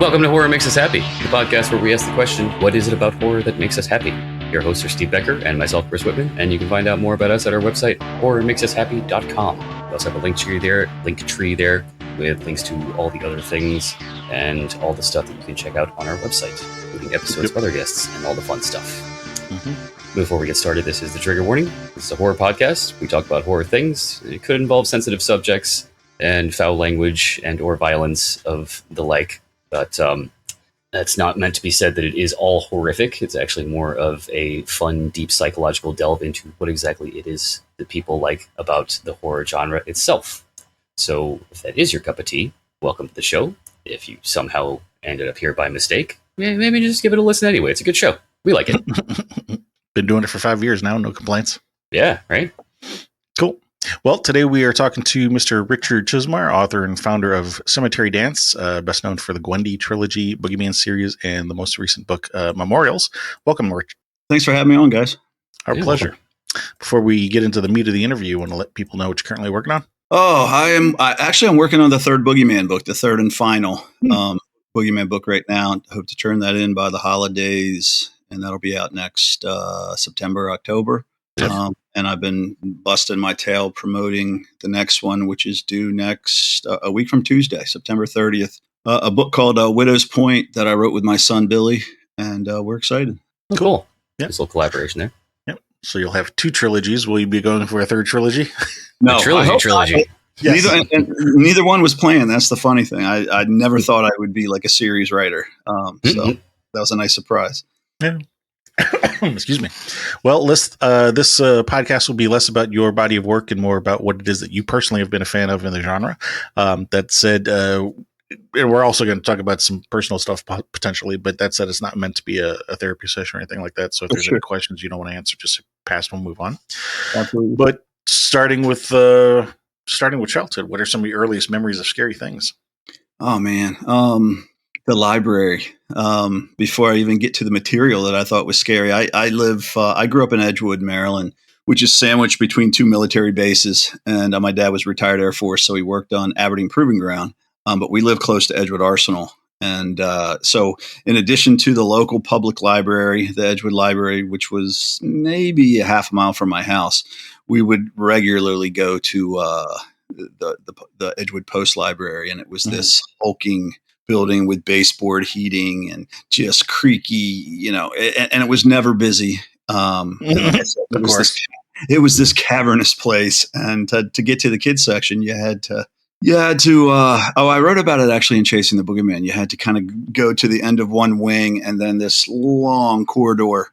Welcome to Horror Makes Us Happy, the podcast where we ask the question, what is it about horror that makes us happy? Your hosts are Steve Becker and myself, Chris Whitman, and you can find out more about us at our website, horrormakesushappy.com. We also have a link tree there with links to all the other things and all the stuff that you can check out on our website, including episodes of other guests and all the fun stuff. Mm-hmm. Before we get started, this is the trigger warning. This is a horror podcast. We talk about horror things. It could involve sensitive subjects and foul language and or violence of the like. But that's not meant to be said that it is all horrific. It's actually more of a fun, deep psychological delve into what exactly it is that people like about the horror genre itself. So if that is your cup of tea, welcome to the show. If you somehow ended up here by mistake, maybe just give it a listen anyway. It's a good show. We like it. Been doing it for 5 years now. No complaints. Yeah, right? Cool. Well, today we are talking to Mr. Richard Chizmar, author and founder of Cemetery Dance, best known for the Gwendy trilogy, Boogeyman series, and the most recent book, Memorials. Welcome, Rich. Thanks for having me on, guys. Our pleasure. Welcome. Before we get into the meat of the interview, I want to let people know what you're currently working on. Oh, I'm working on the third Boogeyman book, the third and final Boogeyman book right now. Hope to turn that in by the holidays, and that'll be out next September, October. Yes. And I've been busting my tail promoting the next one, which is due next a week from Tuesday, September 30th. A book called Widow's Point that I wrote with my son, Billy, and we're excited. Cool. Yep. Nice little collaboration there. Yep. So you'll have two trilogies. Will you be going for a third trilogy? No. Trilogy. Yes. Neither one was planned. That's the funny thing. I never thought I would be like a series writer. So that was a nice surprise. Yeah. Excuse me. Well, this podcast will be less about your body of work and more about what it is that you personally have been a fan of in the genre. That said, we're also going to talk about some personal stuff potentially, but that said, it's not meant to be a therapy session or anything like that. So if there's any questions you don't want to answer, just pass and we'll move on. Absolutely. But starting with childhood, what are some of your earliest memories of scary things? Oh, man. The library. Before I even get to the material that I thought was scary, I grew up in Edgewood, Maryland, which is sandwiched between two military bases. And my dad was retired Air Force, so he worked on Aberdeen Proving Ground. But we live close to Edgewood Arsenal. And so in addition to the local public library, the Edgewood Library, which was maybe a half a mile from my house, we would regularly go to the Edgewood Post Library. And it was this hulking building with baseboard heating and just creaky, and it was never busy. It was this cavernous place. And to get to the kids section, you had to, I wrote about it actually in Chasing the Boogeyman. You had to kind of go to the end of one wing and then this long corridor,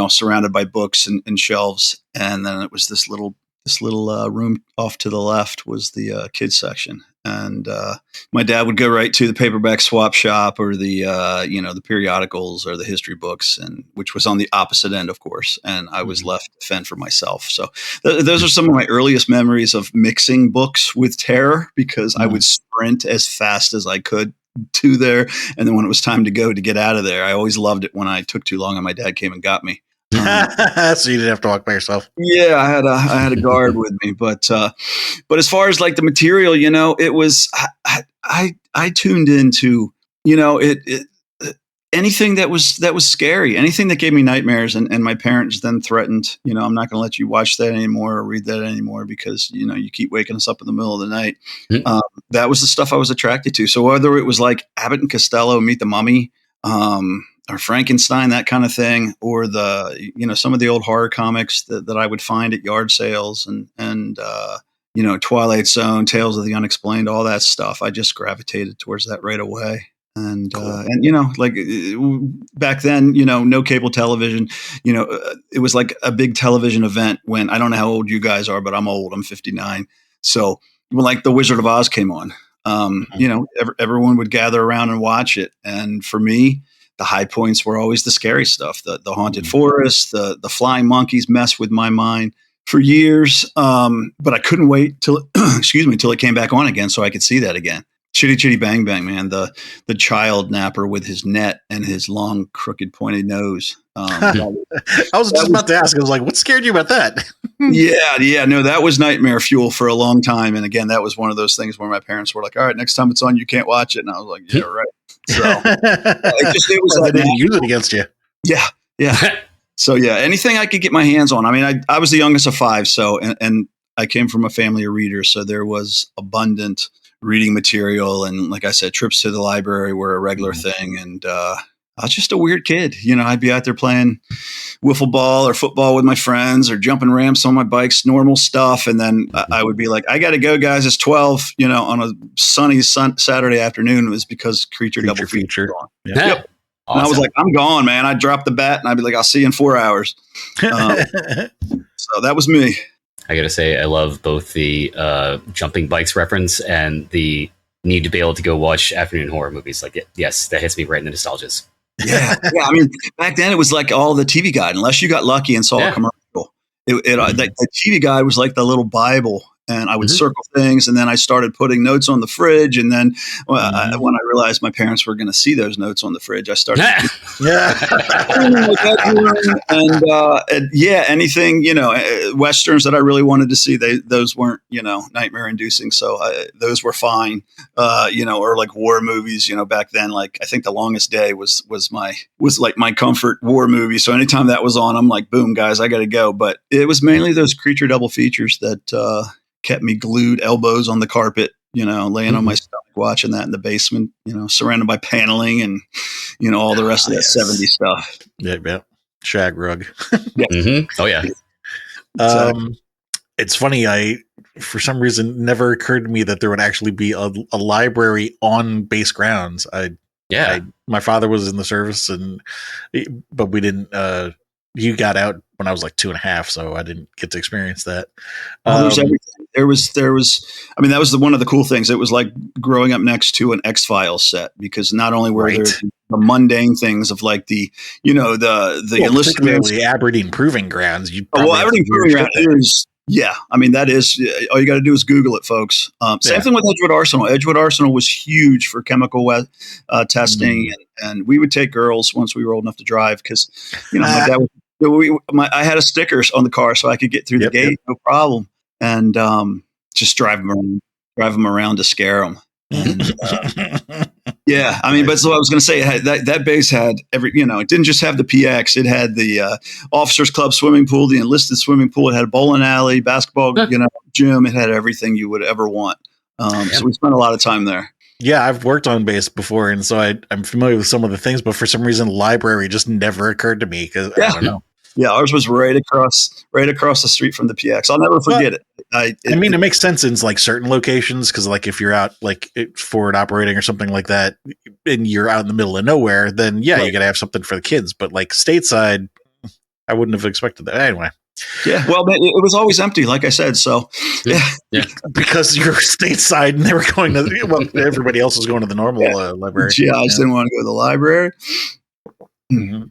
surrounded by books and shelves. And then it was this little room off to the left was the kids section. And my dad would go right to the paperback swap shop or the periodicals or the history books, and which was on the opposite end, of course. And I was left to fend for myself. So those are some of my earliest memories of mixing books with terror, because I would sprint as fast as I could to there. And then when it was time to go to get out of there, I always loved it when I took too long and my dad came and got me. So you didn't have to walk by yourself. Yeah, I had a guard with me, but as far as like the material, it was I tuned into anything that was scary, anything that gave me nightmares, and my parents then threatened, I'm not going to let you watch that anymore or read that anymore because you keep waking us up in the middle of the night. That was the stuff I was attracted to. So whether it was like Abbott and Costello Meet the Mummy, or Frankenstein, that kind of thing, or some of the old horror comics that I would find at yard sales and Twilight Zone, Tales of the Unexplained, all that stuff. I just gravitated towards that right away. And, cool. Back then, no cable television, it was like a big television event when, I don't know how old you guys are, but I'm old, I'm 59. So when like The Wizard of Oz came on, everyone would gather around and watch it. And for me, the high points were always the scary stuff, the haunted forest, the flying monkeys mess with my mind for years. But I couldn't wait till it came back on again so I could see that again. Chitty Chitty Bang Bang, man, the child napper with his net and his long, crooked, pointed nose. I was just about to ask. I was like, what scared you about that? Yeah. No, that was nightmare fuel for a long time. And again, that was one of those things where my parents were like, all right, next time it's on, you can't watch it. And I was like, yeah, right. So it was they didn't use it against you. Yeah. So yeah, anything I could get my hands on. I mean, I was the youngest of 5. So, and I came from a family of readers. So there was abundant reading material. And like I said, trips to the library were a regular thing. And, I was just a weird kid. I'd be out there playing wiffle ball or football with my friends or jumping ramps on my bikes, normal stuff. And then I would be like, I got to go, guys. It's 12, on a sunny Saturday afternoon. It was because Creature Double Feature. Yeah. Yep. Awesome. And I was like, I'm gone, man. I'd drop the bat and I'd be like, I'll see you in 4 hours. So that was me. I got to say, I love both the jumping bikes reference and the need to be able to go watch afternoon horror movies. Like, yes, that hits me right in the nostalgias. Yeah. I mean, back then it was like all the TV guide, unless you got lucky and saw a commercial. The TV guide was like the little Bible, and I would circle things, and then I started putting notes on the fridge, and then when I realized my parents were going to see those notes on the fridge, I started anything, Westerns that I really wanted to see, those weren't, nightmare inducing. So those were fine, or like war movies, back then, like I think The Longest Day was like my comfort war movie. So anytime that was on, I'm like, boom, guys, I got to go. But it was mainly those Creature Double Features that kept me glued, elbows on the carpet, laying on my stomach, watching that in the basement, surrounded by paneling and, all the rest of that 70s stuff. Yeah. Shag rug. Oh, yeah. It's funny. For some reason, never occurred to me that there would actually be a library on base grounds. My father was in the service, but we didn't. He got out when I was like 2.5, so I didn't get to experience that. There's everything. There was. I mean, that was one of the cool things. It was like growing up next to an X-Files set, because not only were there the mundane things of like the particularly Aberdeen Proving Grounds. Aberdeen Proving Ground is. Yeah, I mean, that is, all you got to do is Google it, folks. Same thing with Edgewood Arsenal. Edgewood Arsenal was huge for chemical testing, and we would take girls once we were old enough to drive, because, my dad I had a sticker on the car so I could get through the gate, no problem, and just drive them around to scare them. And, I mean, but so I was going to say, that base had every, it didn't just have the PX, it had the officers club swimming pool, the enlisted swimming pool, it had a bowling alley, basketball, gym, it had everything you would ever want. So we spent a lot of time there. Yeah, I've worked on base before, and so I'm familiar with some of the things, but for some reason, library just never occurred to me, because I don't know. Yeah, ours was right across the street from the PX. I'll never forget it. I mean, it makes sense in like certain locations, because like if you're out like forward operating or something like that, and you're out in the middle of nowhere, then you got to have something for the kids. But like stateside, I wouldn't have expected that anyway. Yeah, well, it was always empty, like I said. So yeah, because you're stateside, and they were going to everybody else was going to the normal library. Yeah, I just didn't want to go to the library. Mm-hmm.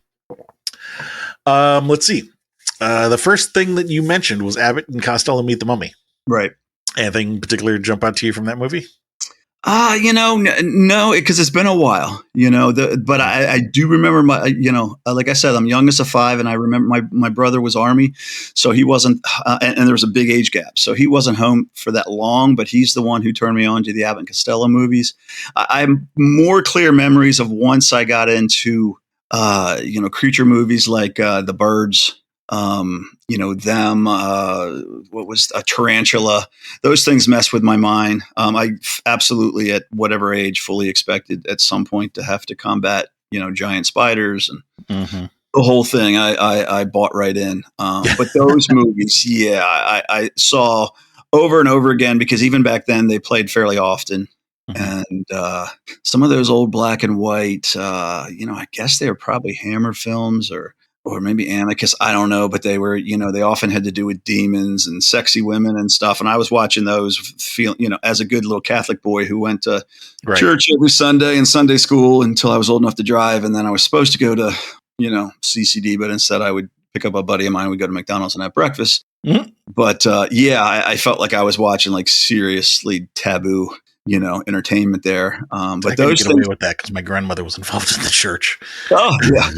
Let's see. The first thing that you mentioned was Abbott and Costello Meet the Mummy. Right. Anything in particular jump out to you from that movie? No, because it's been a while, but I do remember like I said, I'm youngest of 5, and I remember my brother was Army, so he wasn't, and there was a big age gap, so he wasn't home for that long, but he's the one who turned me on to the Abbott and Costello movies. I have more clear memories of once I got into, creature movies like The Birds, what was a tarantula, those things mess with my mind. I absolutely, at whatever age, fully expected at some point to have to combat, giant spiders and the whole thing. I bought right in. But those movies, I saw over and over again, because even back then they played fairly often. And some of those old black and white, I guess they were probably Hammer films or maybe Amicus, I don't know, but they were, they often had to do with demons and sexy women and stuff. And I was watching those, as a good little Catholic boy who went to church every Sunday and Sunday school until I was old enough to drive. And then I was supposed to go to, CCD, but instead I would pick up a buddy of mine. We'd go to McDonald's and have breakfast. Mm-hmm. But I felt like I was watching like seriously taboo, entertainment there. But I those get away with that because my grandmother was involved in the church. Oh yeah.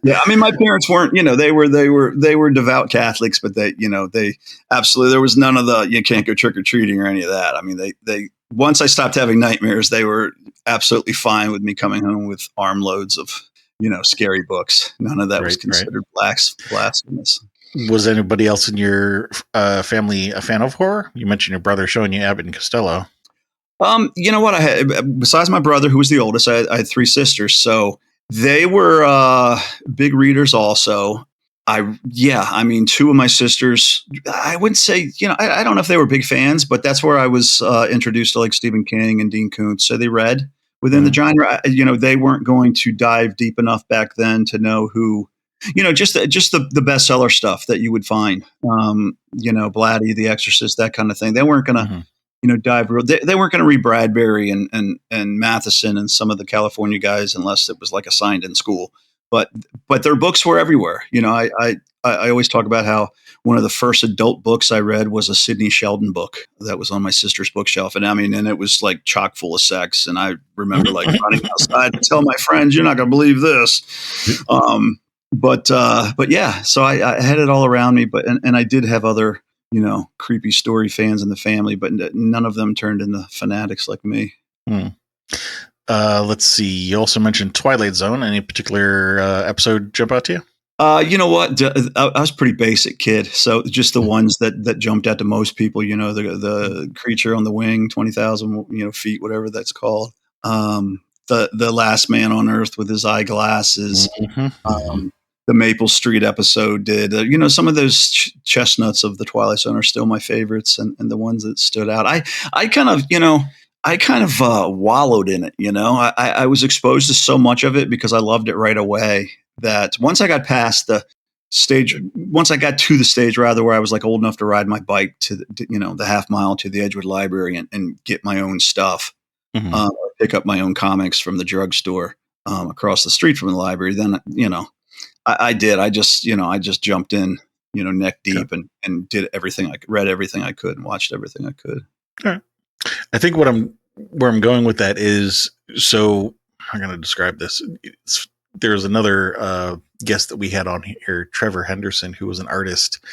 Yeah, I mean, my parents weren't, they were devout Catholics, but they absolutely, there was none of the, you can't go trick or treating or any of that. I mean, they once I stopped having nightmares, they were absolutely fine with me coming home with armloads of, scary books. None of that was considered blasphemous. Was anybody else in your family a fan of horror? You mentioned your brother showing you Abbott and Costello. You know what? I had, besides my brother, who was the oldest, I had three sisters. So they were big readers also. I mean, two of my sisters, I wouldn't say, I don't know if they were big fans, but that's where I was introduced to like Stephen King and Dean Koontz. So they read within the genre. They weren't going to dive deep enough back then to know who, just the bestseller stuff that you would find, Blatty, The Exorcist, that kind of thing. They weren't going to, dive real. They weren't going to read Bradbury and Matheson and some of the California guys unless it was like assigned in school. But their books were everywhere. I always talk about how one of the first adult books I read was a Sidney Sheldon book that was on my sister's bookshelf, and it was like chock full of sex. And I remember like running outside to tell my friends, "You're not going to believe this." But yeah, so I had it all around me. And I did have other, creepy story fans in the family, but none of them turned into fanatics like me. Let's see. You also mentioned Twilight Zone. Any particular episode jump out to you? You know what? I was a pretty basic kid, so just the ones that jumped out to most people. The creature on the wing, 20,000 feet, whatever that's called. The Last Man on Earth with his eyeglasses. The Maple Street episode did. Some of those chestnuts of the Twilight Zone are still my favorites, and the ones that stood out. I kind of wallowed in it. I was exposed to so much of it because I loved it right away. That once I got past the stage, rather, where I was like old enough to ride my bike to the half mile to the Edgewood Library and get my own stuff, or pick up my own comics from the drugstore across the street from the library. Then I did. I just jumped in, neck deep and did everything. Read everything I could and watched everything I could. All right. I think where I'm going with that is, so I'm going to describe this. There's another guest that we had on here, Trevor Henderson, who was an artist.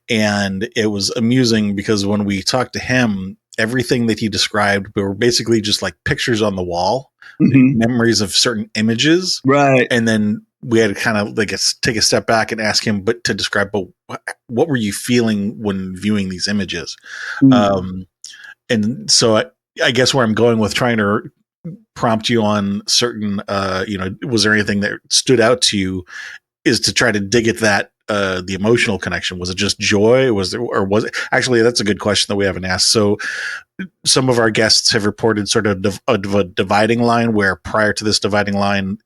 And it was amusing because when we talked to him, everything that he described were basically just like pictures on the wall, memories of certain images. Right. And then we had to kind of like take a step back and ask him, but to describe, what were you feeling when viewing these images? And so I guess where I'm going with trying to prompt you on certain, was there anything that stood out to you, is to try to dig at that, the emotional connection. Was it just joy? Was it actually, that's a good question that we haven't asked. So some of our guests have reported sort of a dividing line where prior to this dividing line,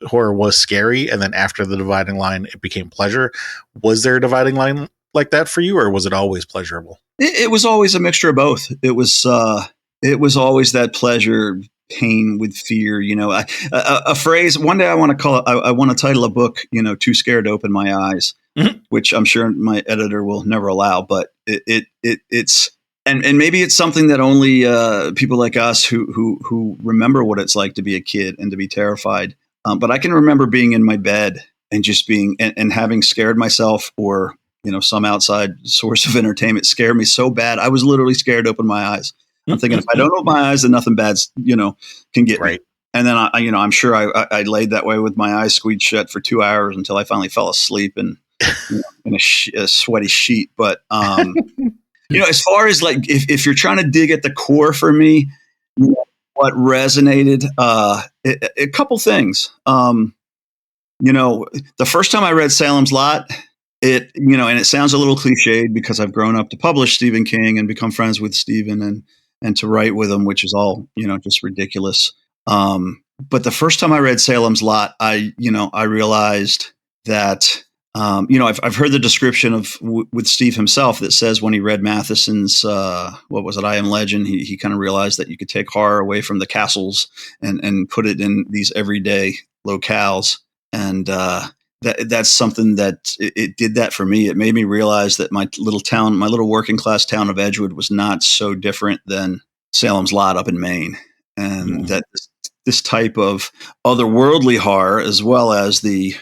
horror was scary. And then after the dividing line, it became pleasure. Was there a dividing line like that for you, or was it always pleasurable? It was always a mixture of both. It was always that pleasure, pain with fear. A phrase. One day I want to call it. I want to title a book. Too Scared to Open My Eyes, which I'm sure my editor will never allow. But it's and maybe it's something that only people like us who remember what it's like to be a kid and to be terrified. But I can remember being in my bed and just being and having scared myself, or some outside source of entertainment scared me so bad I was literally scared to open my eyes. I'm thinking, if I don't open my eyes, then nothing bad, can get me. And then I'm sure I laid that way with my eyes squeezed shut for 2 hours until I finally fell asleep in a sweaty sheet. But as far as like, if you're trying to dig at the core for me, what resonated, a couple things. The first time I read Salem's Lot, and it sounds a little cliched because I've grown up to publish Stephen King and become friends with Stephen and to write with him, which is all, just ridiculous. But the first time I read Salem's Lot, I realized that, I've heard the description with Steve himself that says when he read Matheson's, what was it, I Am Legend, he kind of realized that you could take horror away from the castles and put it in these everyday locales. And, that's something that it did that for me. It made me realize that my little working class town of Edgewood was not so different than Salem's Lot up in Maine. And that this type of otherworldly horror, as well as the,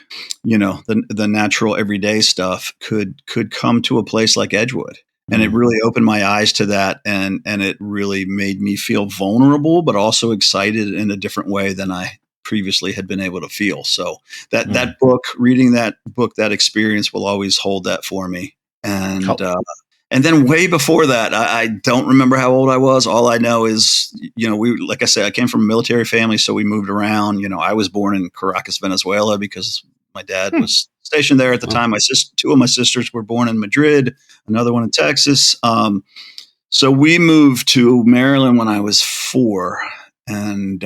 the natural everyday stuff, could come to a place like Edgewood. And it really opened my eyes to that, and it really made me feel vulnerable, but also excited in a different way than I previously had been able to feel. So that book, reading that book, that experience will always hold that for me. And then way before that, I don't remember how old I was. All I know is, like I said, I came from a military family, so we moved around. I was born in Caracas, Venezuela, because my dad was stationed there at the time. Two of my sisters were born in Madrid, another one in Texas. So we moved to Maryland when I was 4, and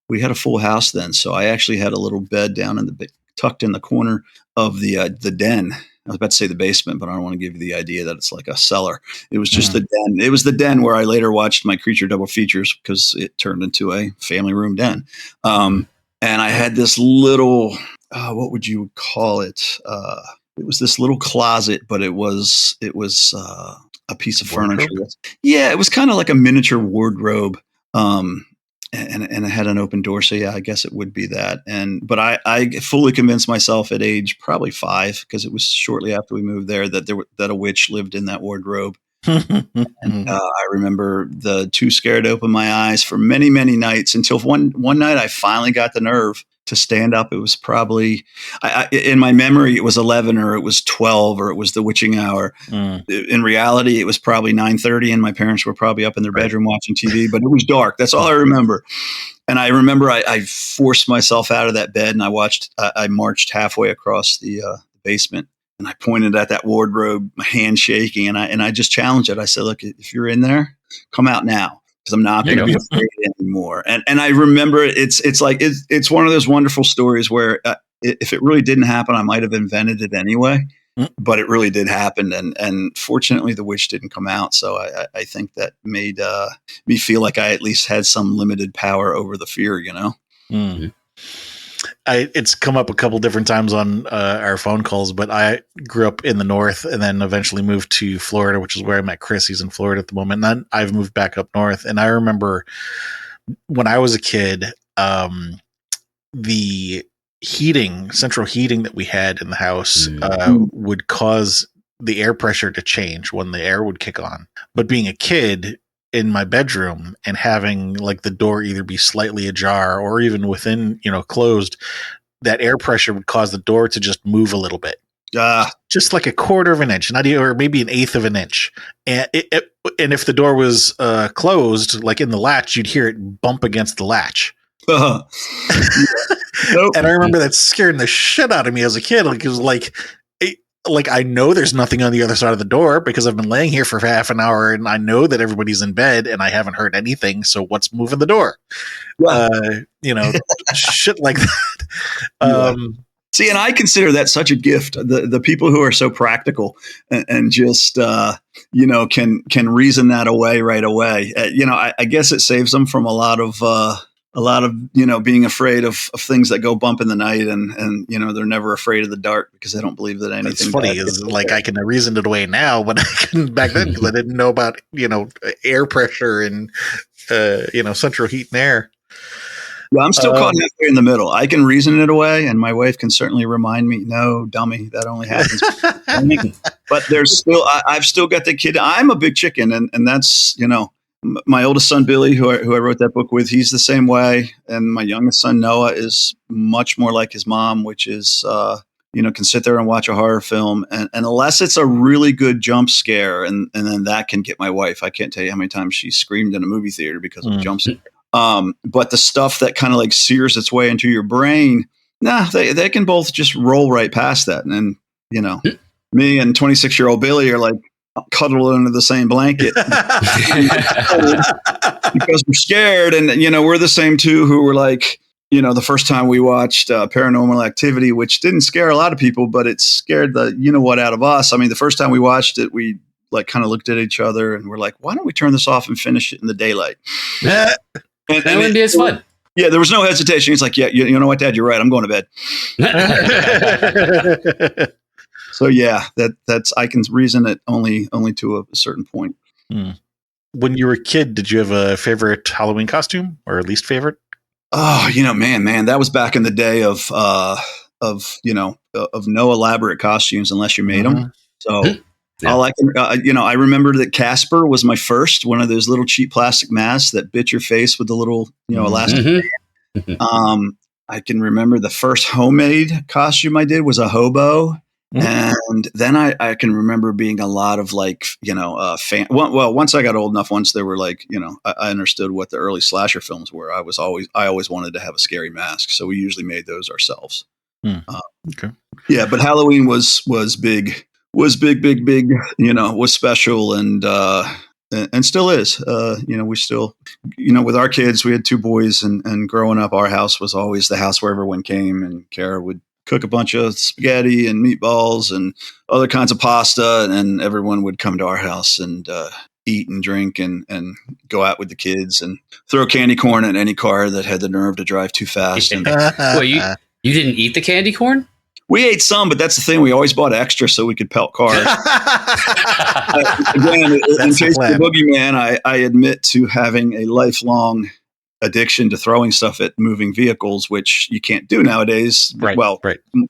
we had a full house then. So I actually had a little bed down tucked in the corner of the den. I was about to say the basement, but I don't want to give you the idea that it's like a cellar. It was just the den. It was the den where I later watched my Creature double features, because it turned into a family room den. And I had this little, what would you call it? It was this little closet, but it was a piece of furniture. Yeah, it was kind of like a miniature wardrobe. And it had an open door. So yeah, I guess it would be that. But I fully convinced myself at age probably 5, because it was shortly after we moved there, that a witch lived in that wardrobe. And I remember too scared to open my eyes for many, many nights, until one night I finally got the nerve to stand up. It was probably, in my memory, it was 11 or it was 12 or it was the witching hour. In reality, it was probably 9:30, and my parents were probably up in their bedroom watching TV, but it was dark. That's all I remember. And I remember I forced myself out of that bed, and I marched halfway across the basement, and I pointed at that wardrobe, my hand shaking, and I just challenged it. I said, look, if you're in there, come out now, because I'm not going to be afraid anymore. And I remember it's like, it's one of those wonderful stories where if it really didn't happen, I might have invented it anyway, but it really did happen. And fortunately the witch didn't come out. So I think that made me feel like I at least had some limited power over the fear, It's come up a couple different times on our phone calls, but I grew up in the North and then eventually moved to Florida, which is where I met Chris. He's in Florida at the moment. And then I've moved back up North. And I remember when I was a kid, the central heating that we had in the house would cause the air pressure to change when the air would kick on. But being a kid in my bedroom and having like the door either be slightly ajar or even within, closed, that air pressure would cause the door to just move a little bit. Just like a quarter of an inch, or maybe an eighth of an inch. And and if the door was closed, like in the latch, you'd hear it bump against the latch. Nope. And I remember that scaring the shit out of me as a kid. Like, it was like I know there's nothing on the other side of the door because I've been laying here for half an hour and I know that everybody's in bed and I haven't heard anything. So what's moving the door? Shit like that. See, and I consider that such a gift. The people who are so practical and just, can reason that away right away. I guess it saves them from a lot of being afraid of things that go bump in the night, and they're never afraid of the dark because they don't believe that anything. It's funny is like I can reason it away now, but I couldn't back then because I didn't know about air pressure and central heat and air. Well, I'm still caught halfway in the middle. I can reason it away, and my wife can certainly remind me, "No, dummy, that only happens." But there's still, I've still got the kid. I'm a big chicken, and that's my oldest son, Billy, who I wrote that book with, he's the same way. And my youngest son, Noah, is much more like his mom, which is, can sit there and watch a horror film. And unless it's a really good jump scare, and then that can get my wife. I can't tell you how many times she screamed in a movie theater because of a jump scare. But the stuff that kind of like sears its way into your brain, they can both just roll right past that. And me and 26-year-old Billy are like, cuddle under the same blanket because we're scared. And, we're the same two who were like, the first time we watched Paranormal Activity, which didn't scare a lot of people, but it scared the, out of us. I mean, the first time we watched it, we like kind of looked at each other and we're like, why don't we turn this off and finish it in the daylight? That wouldn't be as fun. Yeah, there was no hesitation. It's like, yeah, you know what, Dad, you're right. I'm going to bed. So yeah, that's I can reason it only to a certain point. When you were a kid, did you have a favorite Halloween costume or least favorite? Oh, man, that was back in the day of no elaborate costumes unless you made them. So Yeah. I remember that Casper was my first one of those little cheap plastic masks that bit your face with the little, elastic. I can remember the first homemade costume I did was a hobo. And then I can remember being a lot of once I got old enough, once there were I understood what the early slasher films were. I always wanted to have a scary mask. So we usually made those ourselves. Okay. Yeah. But Halloween was big, was special and still is. We still, with our kids, we had 2 boys and growing up, our house was always the house where everyone came, and Kara would cook a bunch of spaghetti and meatballs and other kinds of pasta, and everyone would come to our house and eat and drink and go out with the kids and throw candy corn at any car that had the nerve to drive too fast. Well, you didn't eat the candy corn? We ate some, but that's the thing. We always bought extra so we could pelt cars. Again, in case of the Boogeyman, I admit to having a lifelong addiction to throwing stuff at moving vehicles, which you can't do nowadays. Right.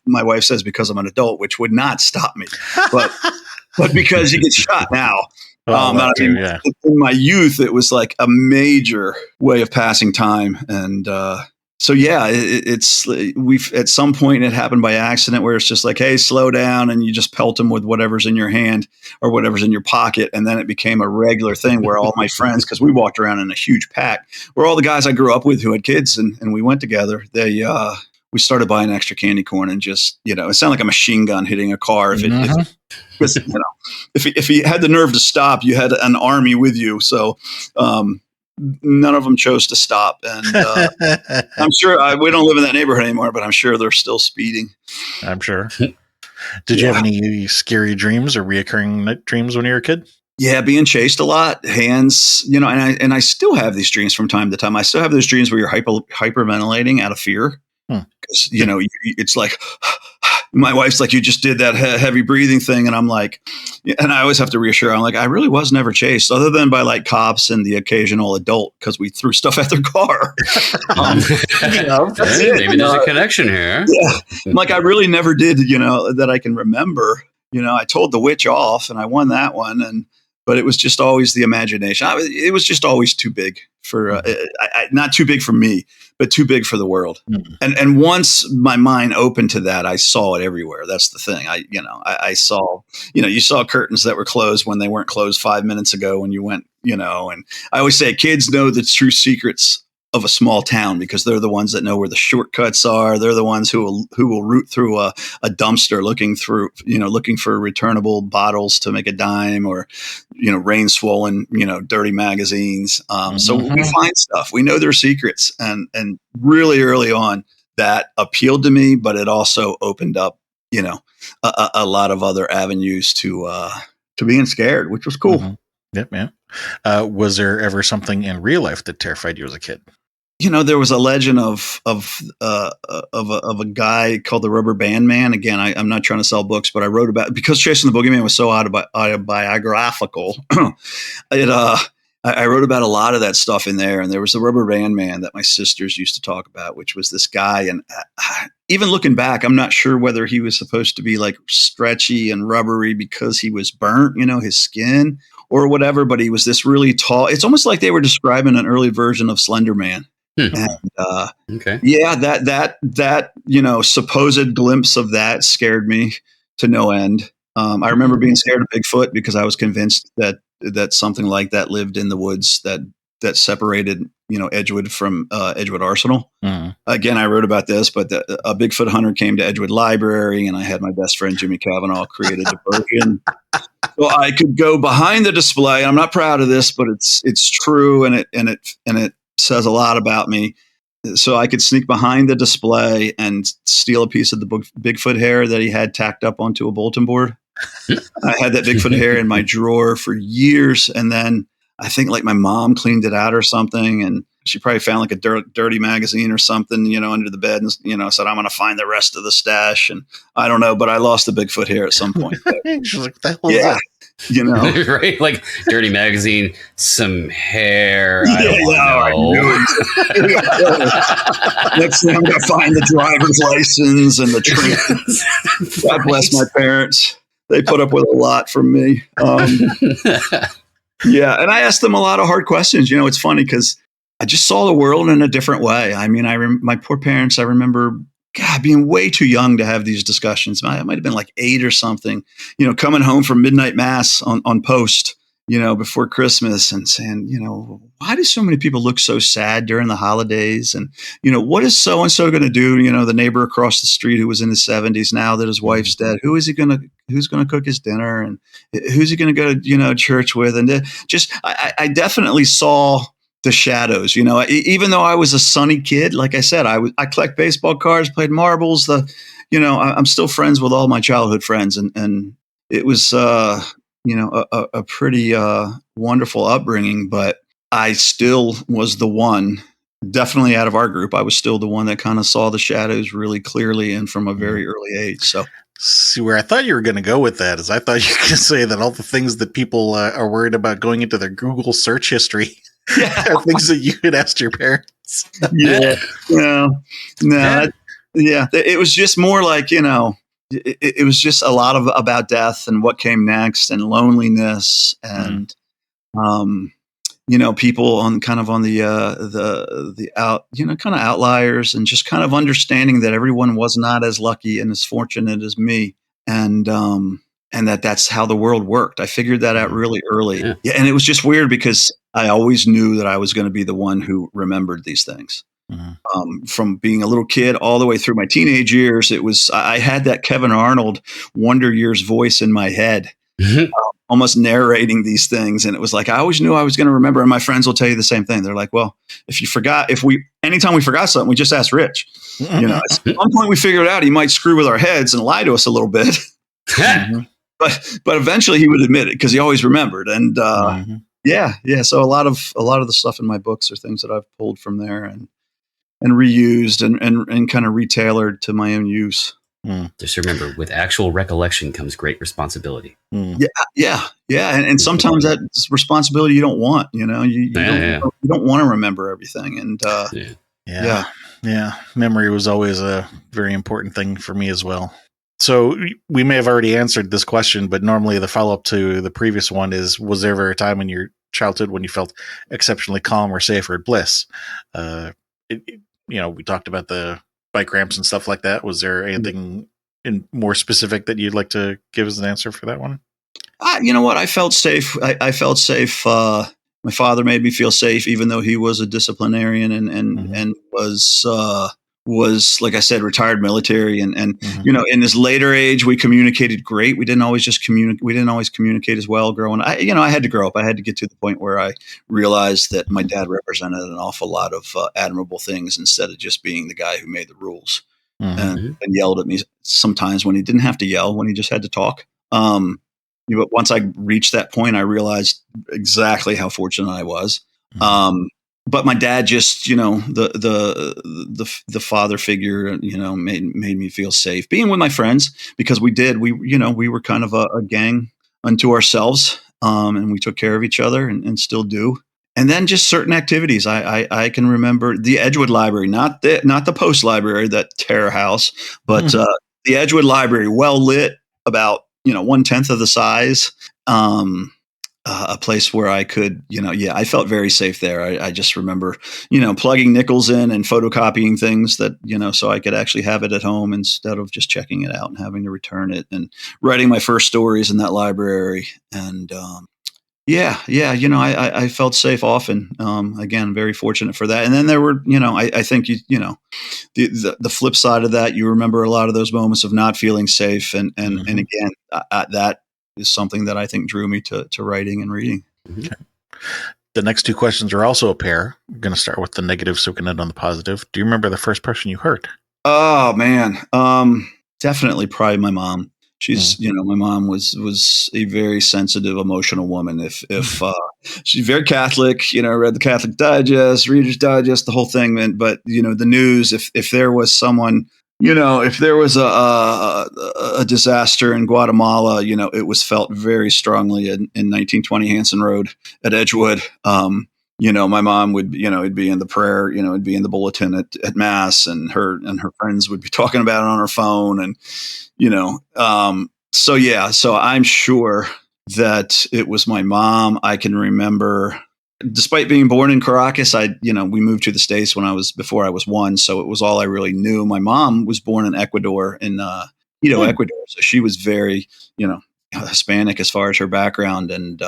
My wife says because I'm an adult, which would not stop me, but because you get shot now. In my youth, it was like a major way of passing time, and we've at some point it happened by accident where it's just like, hey, slow down, and you just pelt them with whatever's in your hand or whatever's in your pocket, and then it became a regular thing where all my friends, because we walked around in a huge pack, where all the guys I grew up with who had kids and we went together, we started buying extra candy corn and just it sounded like a machine gun hitting a car if you had the nerve to stop, you had an army with you, so. None of them chose to stop, and I'm sure we don't live in that neighborhood anymore. But I'm sure they're still speeding. I'm sure. Did you have any scary dreams or reoccurring night dreams when you were a kid? Yeah, being chased a lot, hands, and I still have these dreams from time to time. I still have those dreams where you're hyperventilating out of fear. Because it's like my wife's like, you just did that heavy breathing thing, and I'm like, and I always have to reassure her, I'm like, I really was never chased, other than by like cops and the occasional adult because we threw stuff at their car. Maybe there's a connection here. Yeah, like I really never did, that I can remember. I told the witch off, and I won that one, but it was just always the imagination. It was just always too big for, not too big for me, but too big for the world. And once my mind opened to that, I saw it everywhere. That's the thing. I saw, you saw curtains that were closed when they weren't closed 5 minutes ago when you went, and I always say kids know the true secrets of a small town because they're the ones that know where the shortcuts are. They're the ones who will root through a dumpster looking for returnable bottles to make a dime, or, rain swollen, dirty magazines. So we find stuff, we know their secrets, and really early on that appealed to me, but it also opened up, a lot of other avenues to being scared, which was cool. Yep, man. Was there ever something in real life that terrified you as a kid? There was a legend of a guy called the Rubber Band Man. Again, I'm not trying to sell books, but I wrote about, because Chasing the Boogeyman was so autobiographical. I wrote about a lot of that stuff in there, and there was the Rubber Band Man that my sisters used to talk about, which was this guy. And even looking back, I'm not sure whether he was supposed to be like stretchy and rubbery because he was burnt, his skin or whatever. But he was this really tall. It's almost like they were describing an early version of Slender Man. And, that supposed glimpse of that scared me to no end. I remember being scared of Bigfoot because I was convinced that something like that lived in the woods that separated, Edgewood from Edgewood Arsenal. Again, I wrote about this, but a Bigfoot hunter came to Edgewood Library, and I had my best friend Jimmy Cavanaugh create a diversion. So I could go behind the display. I'm not proud of this, but it's true, and it says a lot about me. So I could sneak behind the display and steal a piece of the Bigfoot hair that he had tacked up onto a bulletin board. I had that Bigfoot hair in my drawer for years. And then I think like my mom cleaned it out or something. And she probably found like a dirty magazine or something, under the bed, and, said, I'm going to find the rest of the stash. And I don't know, but I lost the Bigfoot hair at some point. She's like, what the hell is that? Right? Like Dirty Magazine, some hair. I don't I want knew it. Next thing I'm going to find the driver's license and the training. God bless my parents. They put up with a lot from me. Yeah. And I asked them a lot of hard questions. It's funny because I just saw the world in a different way. I mean, my poor parents, I remember being way too young to have these discussions. I might have been like 8 or something, coming home from midnight mass on post, before Christmas and saying, why do so many people look so sad during the holidays? And, what is so-and-so going to do? The neighbor across the street who was in his 70s now that his wife's dead, who's going to cook his dinner and who's he going to go to, church with? And I definitely saw the shadows, even though I was a sunny kid, like I said, I collect baseball cards, played marbles, I'm still friends with all my childhood friends. And it was, a pretty wonderful upbringing, but I still was the one, definitely out of our group, I was still the one that kind of saw the shadows really clearly and from a very early age. So see, where I thought you were going to go with that is I thought you were going to say that all the things that people are worried about going into their Google search history are things that you had asked your parents. Yeah. It was just more like, it was just a lot about death and what came next and loneliness and, people on the out, kind of outliers and just kind of understanding that everyone was not as lucky and as fortunate as me. And that's how the world worked. I figured that out really early. Yeah. And it was just weird because I always knew that I was going to be the one who remembered these things. From being a little kid all the way through my teenage years, I had that Kevin Arnold Wonder Years voice in my head, almost narrating these things. And it was like, I always knew I was going to remember. And my friends will tell you the same thing. They're like, well, anytime we forgot something, we just asked Rich. At one point we figured out he might screw with our heads and lie to us a little bit. But eventually he would admit it because he always remembered. And so a lot of the stuff in my books are things that I've pulled from there and reused and kind of retailored to my own use. Just remember, with actual recollection comes great responsibility. Yeah. And sometimes that responsibility you don't want, you don't want to remember everything. And memory was always a very important thing for me as well. So we may have already answered this question, but normally the follow-up to the previous one is, was there ever a time in your childhood when you felt exceptionally calm or safe or at bliss? We talked about the bike ramps and stuff like that. Was there anything more specific that you'd like to give as an answer for that one? You know what? I felt safe. I felt safe. My father made me feel safe, even though he was a disciplinarian and was, like I said, retired military. And in his later age, we communicated great. We didn't always communicate as well growing up. I had to grow up. I had to get to the point where I realized that my dad represented an awful lot of admirable things instead of just being the guy who made the rules and yelled at me sometimes when he didn't have to yell, when he just had to talk. But once I reached that point, I realized exactly how fortunate I was. But my dad just, the father figure, made me feel safe being with my friends because we were kind of a gang unto ourselves. And we took care of each other and still do. And then just certain activities. I can remember the Edgewood Library, not the Post Library, that terror house, but the Edgewood Library, well lit, about 1/10 of the size. A place where I could, I felt very safe there. I just remember, plugging nickels in and photocopying things that, so I could actually have it at home instead of just checking it out and having to return it, and writing my first stories in that library. And I felt safe often. Again, very fortunate for that. And then there were, I think, the flip side of that, you remember a lot of those moments of not feeling safe. And again, that is something that I think drew me to writing and reading. Okay. The next two questions are also a pair. I'm going to start with the negative so we can end on the positive. Do you remember the first person you hurt? Oh, man. Definitely probably my mom. She's, my mom was a very sensitive, emotional woman. If she's very Catholic, read the Catholic Digest, Reader's Digest, the whole thing. But, the news, if there was someone if there was a disaster in Guatemala, it was felt very strongly in 1920 Hanson Road at Edgewood. My mom would, it'd be in the prayer, it'd be in the bulletin at mass, and her friends would be talking about it on her phone. And, so I'm sure that it was my mom. I can remember, despite being born in Caracas, we moved to the States before I was 1. So it was all I really knew. My mom was born in Ecuador, in Ecuador. So she was very, Hispanic as far as her background, and,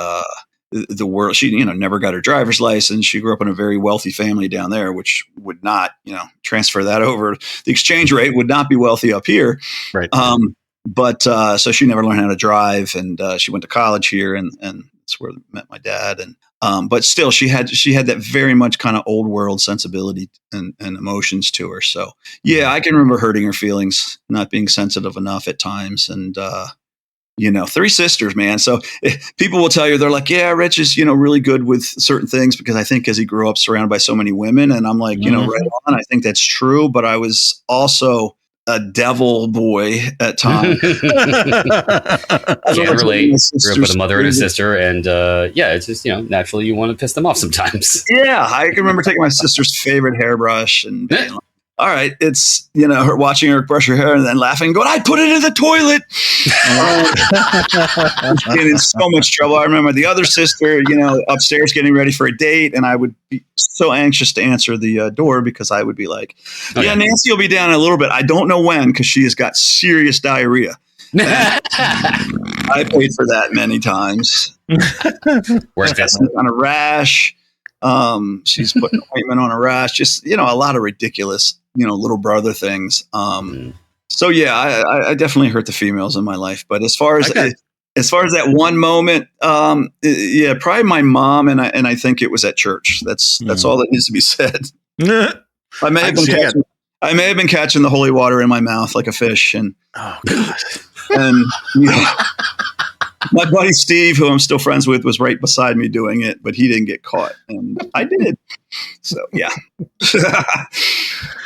the world, she, never got her driver's license. She grew up in a very wealthy family down there, which would not, transfer that over. The exchange rate would not be wealthy up here. Right. But so she never learned how to drive, and she went to college here, and that's where I met my dad. And but still, she had that very much kind of old world sensibility and emotions to her. So yeah, I can remember hurting her feelings, not being sensitive enough at times, and 3 sisters, man. So people will tell you, they're like, yeah, Rich is, really good with certain things, because I think as he grew up surrounded by so many women. And I'm like, right on. I think that's true. But I was also a devil boy at times. Can't relate. Grew up with a mother and a sister. And it's just, naturally you want to piss them off sometimes. Yeah. I can remember taking my sister's favorite hairbrush and being like, all right, it's, her watching her brush her hair and then laughing, going, I put it in the toilet. Getting in so much trouble. I remember the other sister, upstairs getting ready for a date, and I would be so anxious to answer the door, because I would be like, Nancy will be down in a little bit. I don't know when, because she has got serious diarrhea. I paid for that many times. On a rash. She's putting ointment on a rash, just, a lot of ridiculous, little brother things. So yeah, I definitely hurt the females in my life. But as far as that one moment, probably my mom, and I think it was at church. That's all that needs to be said. I may have been catching the holy water in my mouth like a fish, and oh god, and my buddy Steve, who I'm still friends with, was right beside me doing it, but he didn't get caught, and I did. So yeah.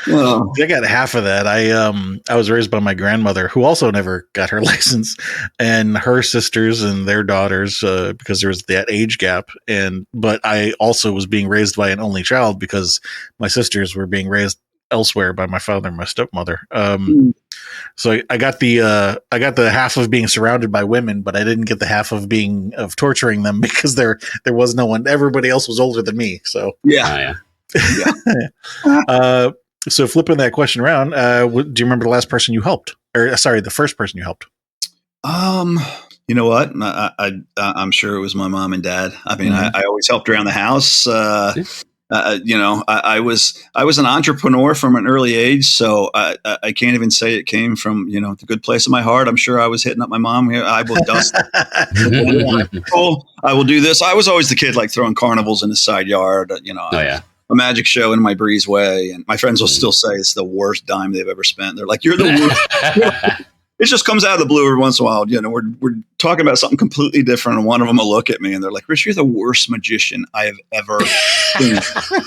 Well, I got half of that. I was raised by my grandmother, who also never got her license, and her sisters and their daughters, because there was that age gap. But I also was being raised by an only child, because my sisters were being raised elsewhere by my father and my stepmother. So I got the half of being surrounded by women, but I didn't get the half of torturing them, because there was no one. Everybody else was older than me. So yeah. So flipping that question around, do you remember the last person you helped, or sorry, the first person you helped? You know what? I'm sure it was my mom and dad. I mean, I always helped around the house. I was an entrepreneur from an early age, so I can't even say it came from, the good place of my heart. I'm sure I was hitting up my mom here. I will dust. I will do this. I was always the kid like throwing carnivals in the side yard, a magic show in my breezeway. And my friends will still say it's the worst dime they've ever spent. They're like, you're the worst. It just comes out of the blue every once in a while. We're talking about something completely different, and one of them will look at me and they're like, Rich, you're the worst magician I have ever seen.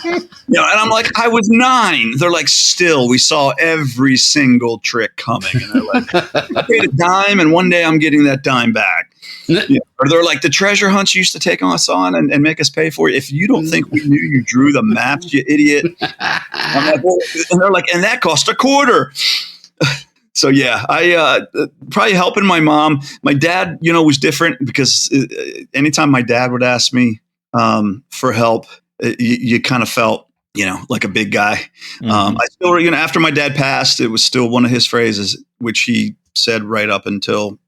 And I'm like, I was 9. They're like, still, we saw every single trick coming. And they're like, I paid a dime, and one day I'm getting that dime back. Or they're like, the treasure hunts you used to take us on and make us pay for it. If you don't think we knew you drew the maps, you idiot. I'm like, well, and they're like, and that cost $0.25. So yeah, I probably helping my mom. My dad, was different, because anytime my dad would ask me for help, you kind of felt, like a big guy. I still, after my dad passed, it was still one of his phrases, which he said right up until,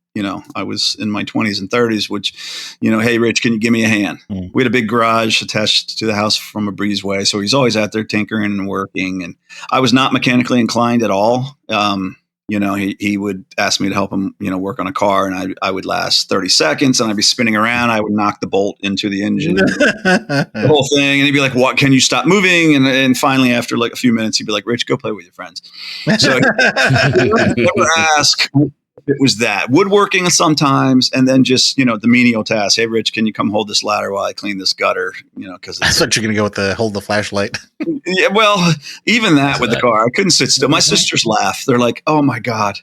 I was in my 20s and 30s, which, hey, Rich, can you give me a hand? We had a big garage attached to the house from a breezeway. So he's always out there tinkering and working. And I was not mechanically inclined at all. He would ask me to help him, work on a car, and I would last 30 seconds, and I'd be spinning around. I would knock the bolt into the engine, the whole thing. And he'd be like, what, can you stop moving? And finally, after like a few minutes, he'd be like, Rich, go play with your friends. So never ask. It was that woodworking sometimes, and then just the menial task. Hey, Rich, can you come hold this ladder while I clean this gutter? Because I thought you're going to go with the hold the flashlight. yeah, well, even that with the car, I couldn't sit still. My sisters laugh. They're like, "Oh my god."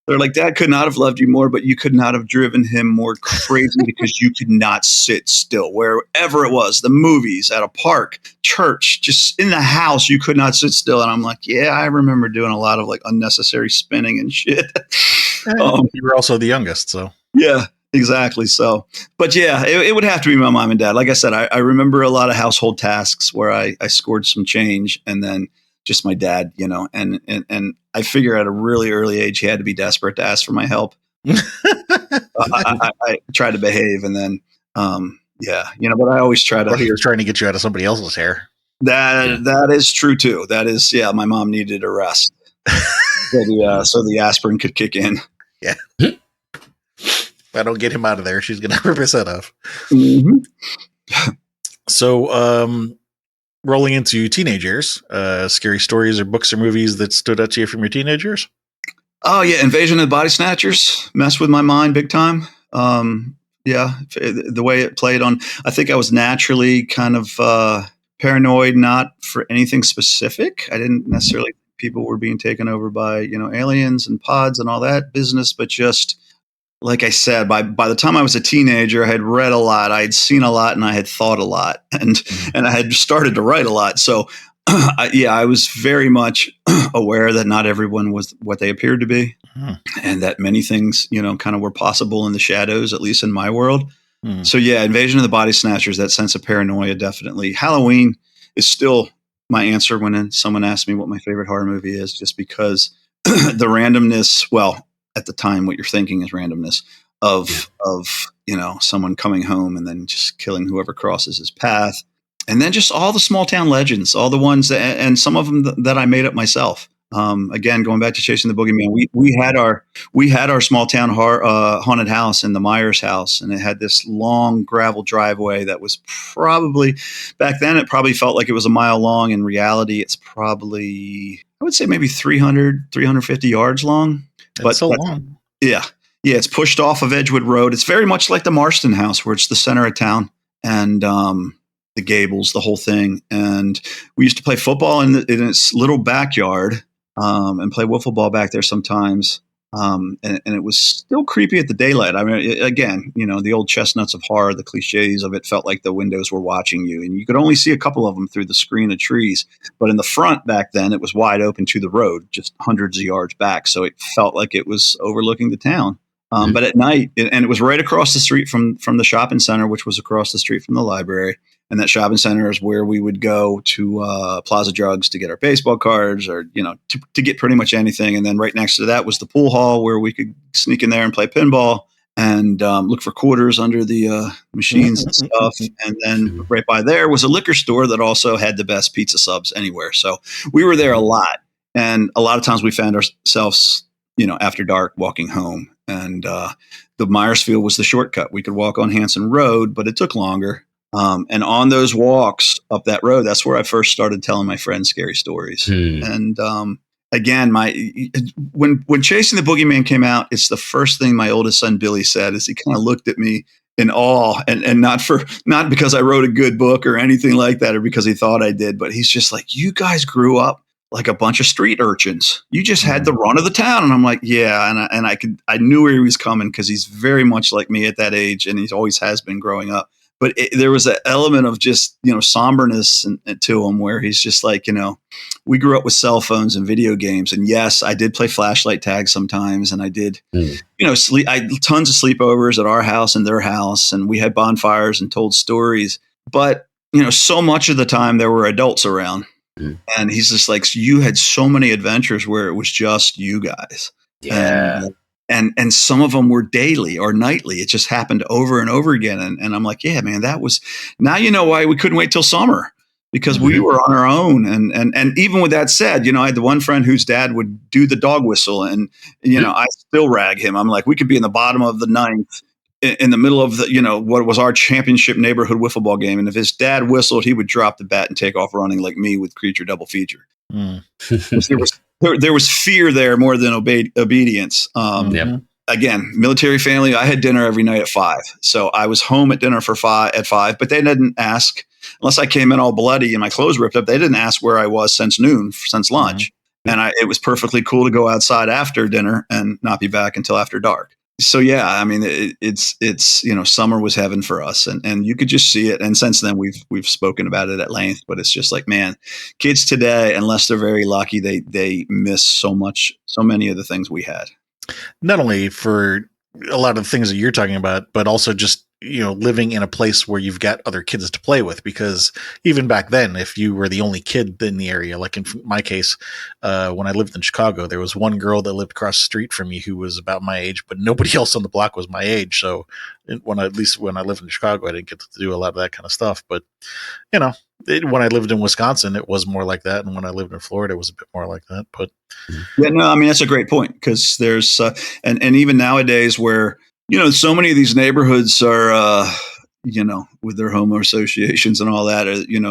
They're like, Dad could not have loved you more, but you could not have driven him more crazy because you could not sit still. Wherever it was, the movies, at a park, church, just in the house, you could not sit still. And I'm like, yeah, I remember doing a lot of like unnecessary spinning and shit. You were also the youngest, so. Yeah, exactly. So, but yeah, it would have to be my mom and dad. Like I said, I remember a lot of household tasks where I scored some change, and then just my dad, and I figure at a really early age, he had to be desperate to ask for my help. I tried to behave, and then, but I always try to. Or he was trying to get you out of somebody else's hair. That is true too. That is, my mom needed a rest. So the aspirin could kick in. Yeah. If I don't get him out of there, she's going to rip his head off. Mm-hmm. So, rolling into teenage years, scary stories or books or movies that stood out to you from your teenage years? Oh yeah, Invasion of the Body Snatchers messed with my mind big time. The way it played on, I think I was naturally kind of paranoid, not for anything specific. I didn't necessarily think people were being taken over by aliens and pods and all that business, but just like I said, by the time I was a teenager, I had read a lot, I had seen a lot, and I had thought a lot, and I had started to write a lot. So, I was very much aware that not everyone was what they appeared to be, and that many things, kind of were possible in the shadows, at least in my world. So, yeah, Invasion of the Body Snatchers, that sense of paranoia, definitely. Halloween is still my answer when someone asks me what my favorite horror movie is, just because the randomness, well, at the time, what you're thinking is randomness of someone coming home and then just killing whoever crosses his path. And then just all the small town legends, all the ones and some of them that I made up myself. Again, going back to Chasing the Boogeyman, we had our small town haunted house in the Myers house, and it had this long gravel driveway that was probably, back then it probably felt like it was a mile long. In reality, it's probably, I would say maybe 350 yards long. That's so long. Yeah. Yeah. It's pushed off of Edgewood Road. It's very much like the Marston house, where it's the center of town, and the gables, the whole thing. And we used to play football in its little backyard, and play wiffle ball back there sometimes. And it was still creepy at the daylight. I mean, again, the old chestnuts of horror, the cliches of it felt like the windows were watching you, and you could only see a couple of them through the screen of trees. But in the front back then, it was wide open to the road, just hundreds of yards back. So it felt like it was overlooking the town. But at night, and it was right across the street from the shopping center, which was across the street from the library. And that shopping center is where we would go to Plaza Drugs to get our baseball cards, or to get pretty much anything. And then right next to that was the pool hall, where we could sneak in there and play pinball and look for quarters under the machines and stuff. And then right by there was a liquor store that also had the best pizza subs anywhere. So we were there a lot, and a lot of times we found ourselves after dark walking home. And the Myersfield was the shortcut. We could walk on Hanson Road, but it took longer. And on those walks up that road, that's where I first started telling my friends scary stories. And again, when Chasing the Boogeyman came out, it's the first thing my oldest son Billy said. Is he kind of looked at me in awe, and not because I wrote a good book or anything like that, or because he thought I did, but he's just like, you guys grew up like a bunch of street urchins. You just had the run of the town. And I'm like, yeah. And I knew where he was coming, because he's very much like me at that age, and he always has been growing up. But there was an element of just, somberness to him, where he's just like, we grew up with cell phones and video games. And yes, I did play flashlight tag sometimes. And I did, tons of sleepovers at our house and their house. And we had bonfires and told stories. But, so much of the time there were adults around. And he's just like, you had so many adventures where it was just you guys. Yeah. And some of them were daily or nightly. It just happened over and over again. And I'm like, yeah, man, that was, now you know why we couldn't wait till summer, because we were on our own. And even with that said, I had the one friend whose dad would do the dog whistle, and, I still rag him. I'm like, we could be in the bottom of the ninth in the middle of the, what was our championship neighborhood wiffle ball game. And if his dad whistled, he would drop the bat and take off running like me with Creature Double Feature. There was fear there more than obedience. again, military family, I had dinner every night at 5. So I was home at dinner at 5, but they didn't ask, unless I came in all bloody and my clothes ripped up, they didn't ask where I was since noon, since lunch. And it was perfectly cool to go outside after dinner and not be back until after dark. So yeah, I mean, it's summer was heaven for us, and you could just see it. And since then, we've spoken about it at length. But it's just like, man, kids today, unless they're very lucky, they miss so many of the things we had. Not only for a lot of the things that you're talking about, but also just living in a place where you've got other kids to play with. Because even back then, if you were the only kid in the area, like in my case, when I lived in Chicago, there was one girl that lived across the street from me who was about my age, but nobody else on the block was my age. So when I lived in Chicago, I didn't get to do a lot of that kind of stuff. But when I lived in Wisconsin, it was more like that, and when I lived in Florida, it was a bit more like that. But yeah, no, I mean, that's a great point, because there's and even nowadays where so many of these neighborhoods are, with their homeowner associations and all that,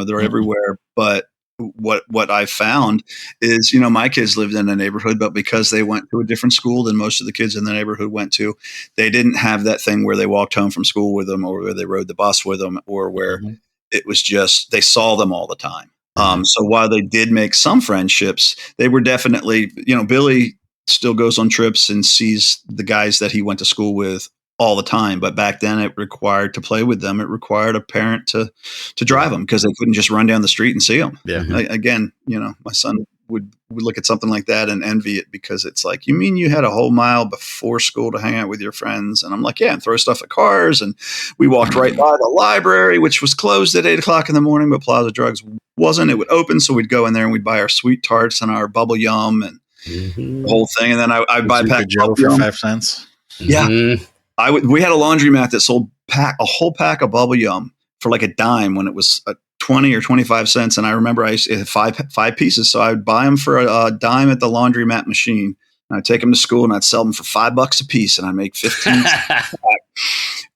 they're everywhere. But what I found is, my kids lived in a neighborhood, but because they went to a different school than most of the kids in the neighborhood went to, they didn't have that thing where they walked home from school with them, or where they rode the bus with them, or where it was just, they saw them all the time. So while they did make some friendships, they were definitely, Billy still goes on trips and sees the guys that he went to school with all the time. But back then, it required, to play with them, it required a parent to drive them, because they couldn't just run down the street and see them. Yeah. Again, my son would look at something like that and envy it, because it's like, you mean you had a whole mile before school to hang out with your friends? And I'm like, yeah, and throw stuff at cars. And we walked right by the library, which was closed at 8:00 in the morning, but Plaza Drugs wasn't. It would open, so we'd go in there and we'd buy our sweet tarts and our bubble yum and the whole thing. And then I'd buy a pack of Joe for 5 cents. Yeah. We had a laundromat that sold a whole pack of bubble yum for like a dime when it was 20 or 25 cents. And I remember it had five pieces. So I would buy them for a dime at the laundromat machine. And I'd take them to school and I'd sell them for $5 a piece, and I'd make 15.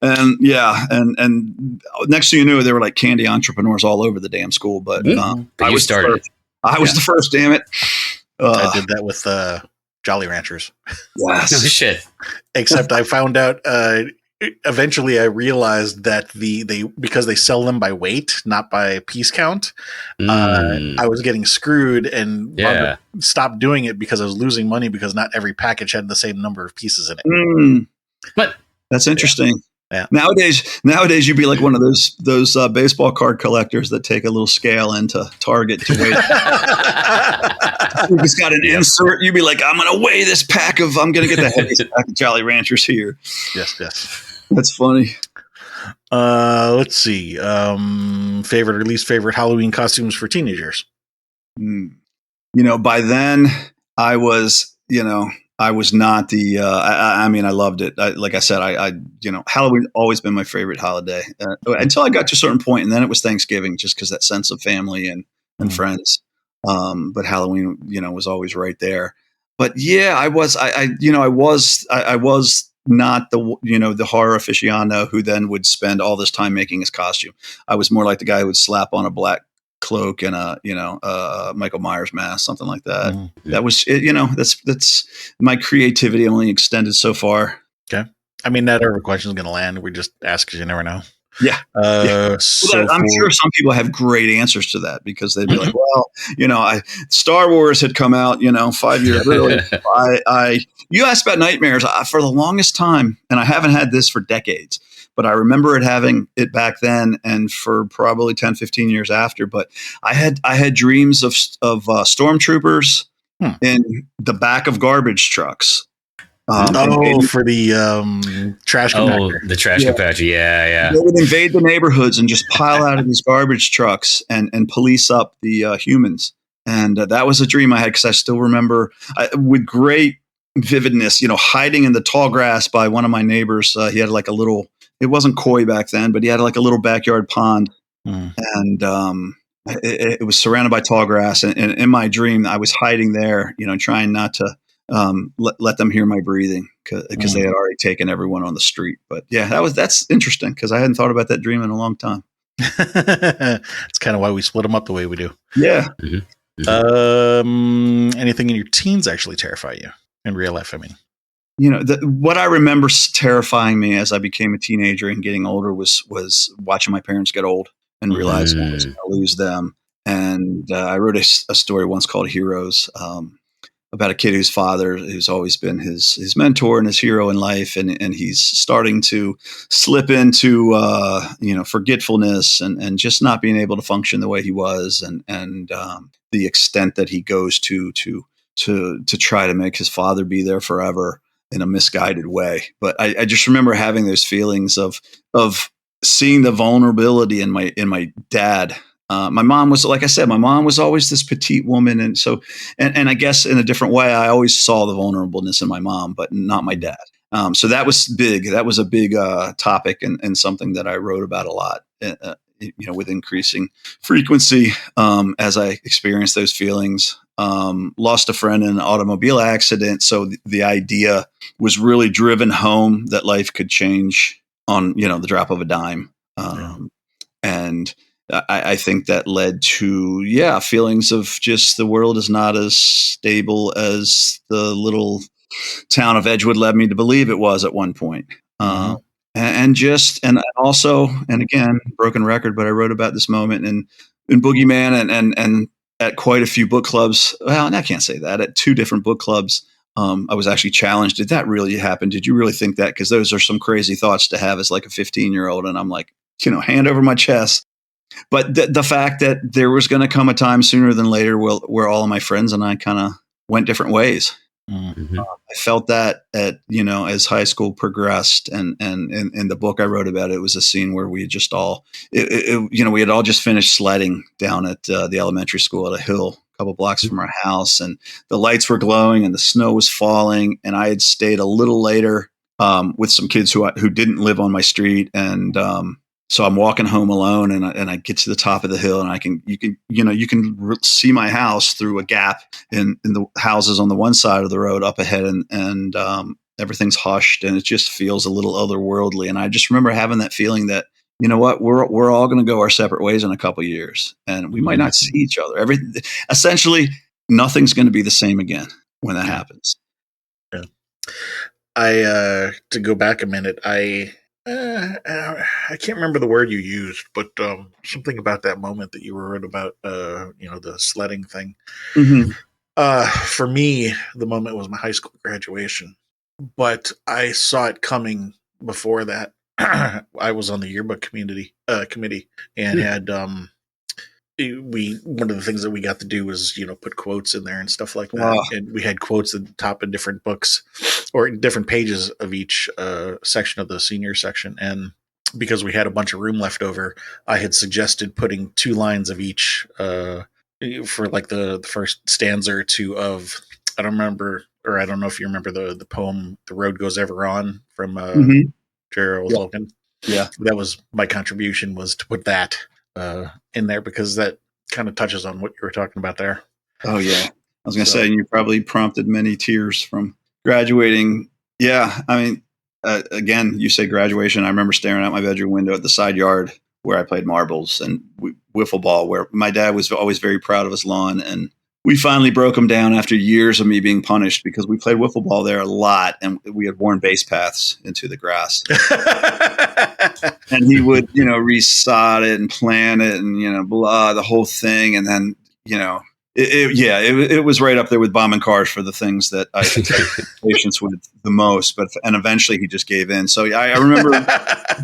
And yeah. And next thing you knew, there were like candy entrepreneurs all over the damn school. But I was the first, damn it. I did that with Jolly Ranchers. Yes. No shit. Except I found out eventually I realized that because they sell them by weight, not by piece count, I was getting screwed and stopped doing it because I was losing money, because not every package had the same number of pieces in it. But that's interesting. Yeah. Nowadays, you'd be like one of those baseball card collectors that take a little scale into Target to weigh. It's got an insert. You'd be like, I'm going to weigh this pack of. I'm going to get the heaviest pack of Jolly Ranchers here. Yes. That's funny. Let's see. Favorite or least favorite Halloween costumes for teenagers? By then I was not the, I mean, I loved it. Like I said, Halloween always been my favorite holiday until I got to a certain point, and then it was Thanksgiving, just because that sense of family and friends. But Halloween, was always right there. But yeah, I was not the horror aficionado who then would spend all this time making his costume. I was more like the guy who would slap on a black cloak and a Michael Myers mask, something like that. That was it. That's my creativity only extended so far. Okay. I mean, not every question is going to land. We just ask because you never know. Yeah. I'm sure some people have great answers to that, because they'd be like, well, Star Wars had come out, 5 years earlier. You asked about nightmares. For the longest time, and I haven't had this for decades, but I remember having it back then, and for probably 10, 15 years after. But I had dreams of stormtroopers in the back of garbage trucks. For the trash compactor. Oh, the trash compactor. Yeah. They would invade the neighborhoods and just pile out of these garbage trucks and police up the humans. And that was a dream I had, because I still remember with great vividness, hiding in the tall grass by one of my neighbors. He had like a little, it wasn't koi back then, but he had like a little backyard pond. And it was surrounded by tall grass. And in my dream, I was hiding there, trying not to let them hear my breathing, because they had already taken everyone on the street. But yeah, that's interesting, because I hadn't thought about that dream in a long time. It's kind of why we split them up the way we do. Yeah. Anything in your teens actually terrify you in real life? I mean, what I remember terrifying me as I became a teenager and getting older was watching my parents get old and realizing I was going to lose them. And I wrote a story once called Heroes, about a kid whose father, who's always been his mentor and his hero in life, and he's starting to slip into forgetfulness and just not being able to function the way he was, and the extent that he goes to try to make his father be there forever in a misguided way. But I just remember having those feelings of seeing the vulnerability in my dad. My mom was, like I said, my mom was always this petite woman. And so, and I guess in a different way, I always saw the vulnerableness in my mom, but not my dad. So that was big. That was a big topic and something that I wrote about a lot, with increasing frequency as I experienced those feelings. Lost a friend in an automobile accident. So the idea was really driven home that life could change on, the drop of a dime. And I think that led to, feelings of just the world is not as stable as the little town of Edgewood led me to believe it was at one point. And also, and again, broken record, but I wrote about this moment in Boogeyman and at quite a few book clubs. Well, and I can't say that. At 2 different book clubs, I was actually challenged. Did that really happen? Did you really think that? Because those are some crazy thoughts to have as like a 15-year-old. And I'm like, hand over my chest. But the fact that there was going to come a time sooner than later where all of my friends and I kind of went different ways. I felt that as high school progressed, and in the book I wrote about it was a scene where we had just all, we had all just finished sledding down at the elementary school at a hill a couple blocks from our house, and the lights were glowing and the snow was falling, and I had stayed a little later with some kids who didn't live on my street, and so I'm walking home alone, and I get to the top of the hill, and you can see my house through a gap in the houses on the one side of the road up ahead, and everything's hushed, and it just feels a little otherworldly. And I just remember having that feeling that, you know what, we're all going to go our separate ways in a couple of years, and we might not see each other. Essentially, nothing's going to be the same again when that happens. Yeah. To go back a minute, I can't remember the word you used, but something about that moment that you wrote about, the sledding thing. For me, the moment was my high school graduation, but I saw it coming before that. I was on the yearbook committee and had one of the things that we got to do was put quotes in there and stuff like that. Wow. And we had quotes at the top of different books or different pages of each section of the senior section. And because we had a bunch of room left over, I had suggested putting 2 lines of each for like the first stanza or 2 of, I don't know if you remember the poem "The Road Goes Ever On" from Jerry Logan. Yeah, that was my contribution, was to put that in there because that kind of touches on what you were talking about there. Oh yeah, I was going to say, you probably prompted many tears from graduating. Yeah, I mean, again, you say graduation. I remember staring out my bedroom window at the side yard where I played marbles and wiffle ball, where my dad was always very proud of his lawn, and we finally broke him down after years of me being punished because we played wiffle ball there a lot, and we had worn base paths into the grass. And he would, resod it and plant it and, the whole thing. And then, it was right up there with bombing cars for the things that I take patience with the most. And eventually he just gave in. So I remember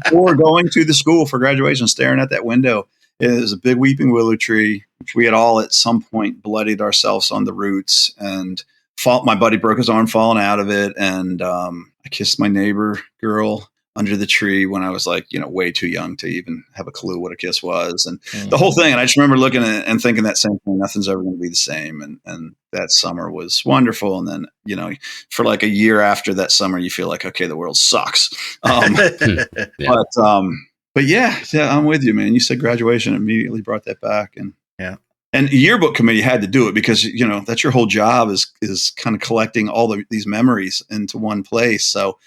before going to the school for graduation, staring at that window. It was a big weeping willow tree, which we had all at some point bloodied ourselves on the roots. And my buddy broke his arm falling out of it. And I kissed my neighbor girl under the tree when I was like, way too young to even have a clue what a kiss was. And the whole thing. And I just remember looking at it and thinking that same thing, nothing's ever going to be the same. And that summer was wonderful. And then, for like a year after that summer, you feel like, okay, the world sucks. Yeah. But yeah, I'm with you, man. You said graduation, immediately brought that back. And and yearbook committee had to do it because, that's your whole job is kind of collecting all these memories into one place. So,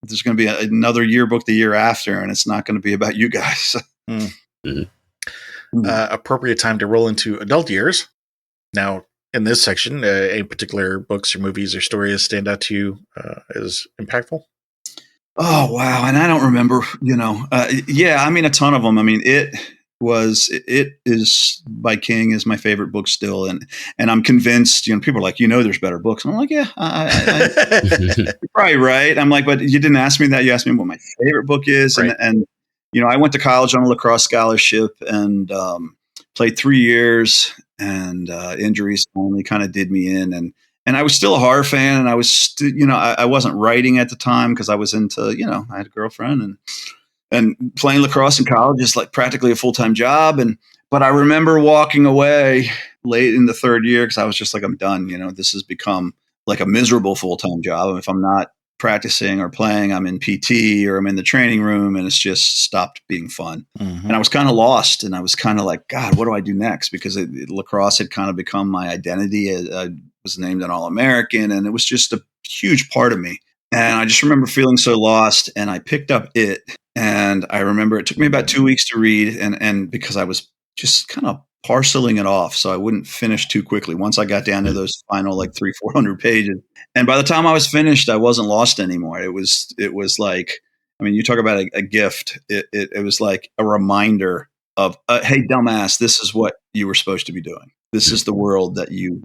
there's going to be another yearbook the year after, and it's not going to be about you guys. Appropriate time to roll into adult years. Now, in this section, any particular books or movies or stories stand out to you as impactful? Oh, wow. And I don't remember, yeah, I mean, a ton of them. I mean, it is by King is my favorite book still. And I'm convinced, people are like, there's better books. And I'm like, yeah, you're probably right. I'm like, but you didn't ask me that. You asked me what my favorite book is. Right. And I went to college on a lacrosse scholarship and played 3 years, and injuries finally kind of did me in. And I was still a horror fan, and I was, I wasn't writing at the time because I was into, I had a girlfriend, and playing lacrosse in college is like practically a full-time job. But I remember walking away late in the third year because I was just like, I'm done. This has become like a miserable full-time job. If I'm not practicing or playing, I'm in PT or I'm in the training room, and it's just stopped being fun. Mm-hmm. And I was kind of lost, and I was kind of like, God, what do I do next? Because lacrosse had kind of become my identity. I was named an All-American, and it was just a huge part of me. And I just remember feeling so lost, and I picked up it. And I remember it took me about 2 weeks to read, and because I was just kind of parceling it off so I wouldn't finish too quickly once I got down to those final like 300-400 pages. And by the time I was finished, I wasn't lost anymore. It was like, I mean, you talk about a gift. It was like a reminder of, hey, dumbass, this is what you were supposed to be doing. This is the world that you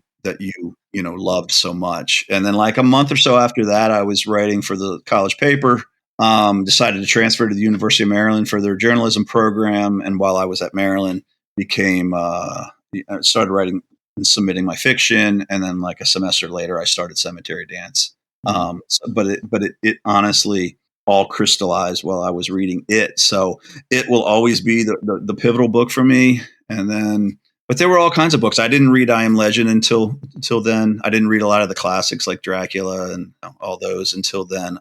loved so much. And then like a month or so after that, I was writing for the college paper. Decided to transfer to the University of Maryland for their journalism program. And while I was at Maryland, started writing and submitting my fiction. And then like a semester later, I started Cemetery Dance. But it honestly all crystallized while I was reading it. So it will always be the pivotal book for me. And then, but there were all kinds of books. I didn't read I Am Legend until then. I didn't read a lot of the classics like Dracula and all those until then.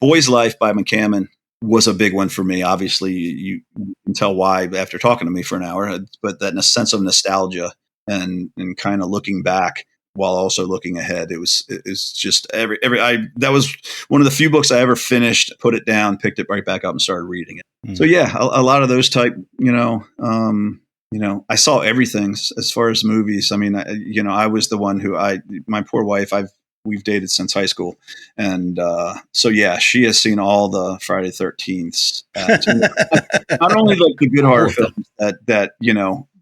Boy's Life by McCammon was a big one for me. Obviously, you can tell why after talking to me for an hour, but that in a sense of nostalgia and kind of looking back while also looking ahead. It's just that was one of the few books I ever finished, put it down, picked it right back up and started reading it. Mm. So yeah, a lot of those type, I saw everything as far as movies. I mean, I was the one who my poor wife, we've dated since high school. And so, yeah, she has seen all the Friday 13th. Not only like the good horror films that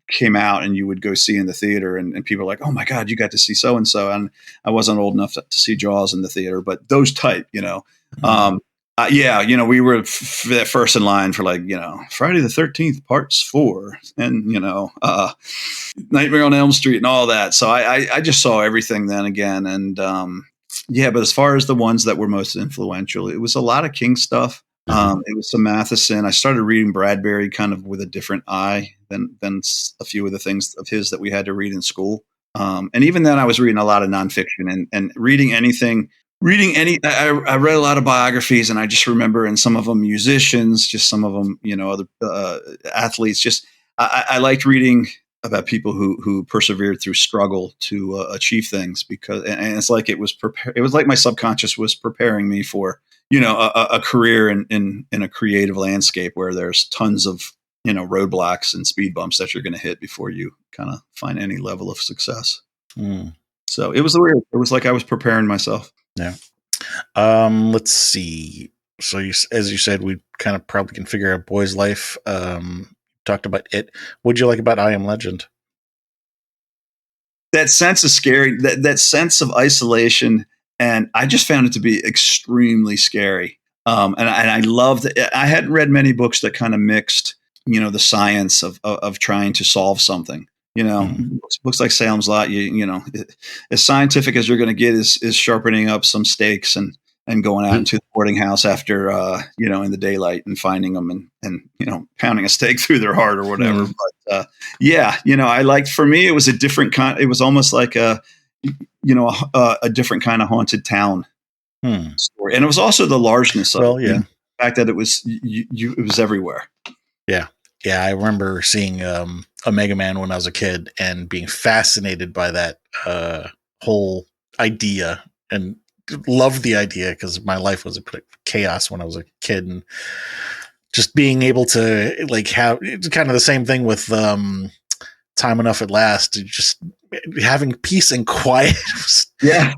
came out and you would go see in the theater and people are like, oh my God, you got to see so-and-so. And I wasn't old enough to see Jaws in the theater, but those type, mm-hmm. We were first in line for like, Friday the 13th parts 4 and, Nightmare on Elm Street and all that. So I just saw everything then again. And, but as far as the ones that were most influential, it was a lot of King stuff. Mm-hmm. It was some Matheson. I started reading Bradbury kind of with a different eye than a few of the things of his that we had to read in school. And even then I was reading a lot of nonfiction and reading anything. I read a lot of biographies, and I just remember, and some of them musicians, just some of them, other athletes. Just I liked reading about people who persevered through struggle to achieve things, because and it's like it was like my subconscious was preparing me for a career in a creative landscape where there's tons of roadblocks and speed bumps that you're going to hit before you kind of find any level of success. Mm. So it was weird. It was like I was preparing myself. Yeah. Let's see. So as you said, we kind of probably can figure out Boy's Life. Talked about it. What'd you like about I Am Legend? That sense of scary, that sense of isolation. And I just found it to be extremely scary. And I loved it. I hadn't read many books that kind of mixed, the science of trying to solve something. Mm-hmm. Books like Salem's Lot, as scientific as you're going to get is sharpening up some stakes and going out into the boarding house after, in the daylight and finding them and pounding a stake through their heart or whatever. Mm-hmm. But, I liked, for me, it was a different kind. It was almost like a different kind of haunted town story. And it was also the largeness of it. The fact that it was, it was everywhere. Yeah. Yeah, I remember seeing Omega Man when I was a kid and being fascinated by that whole idea, and loved the idea because my life was a chaos when I was a kid, and just being able to like have it's kind of the same thing with Time Enough at Last. Just having peace and quiet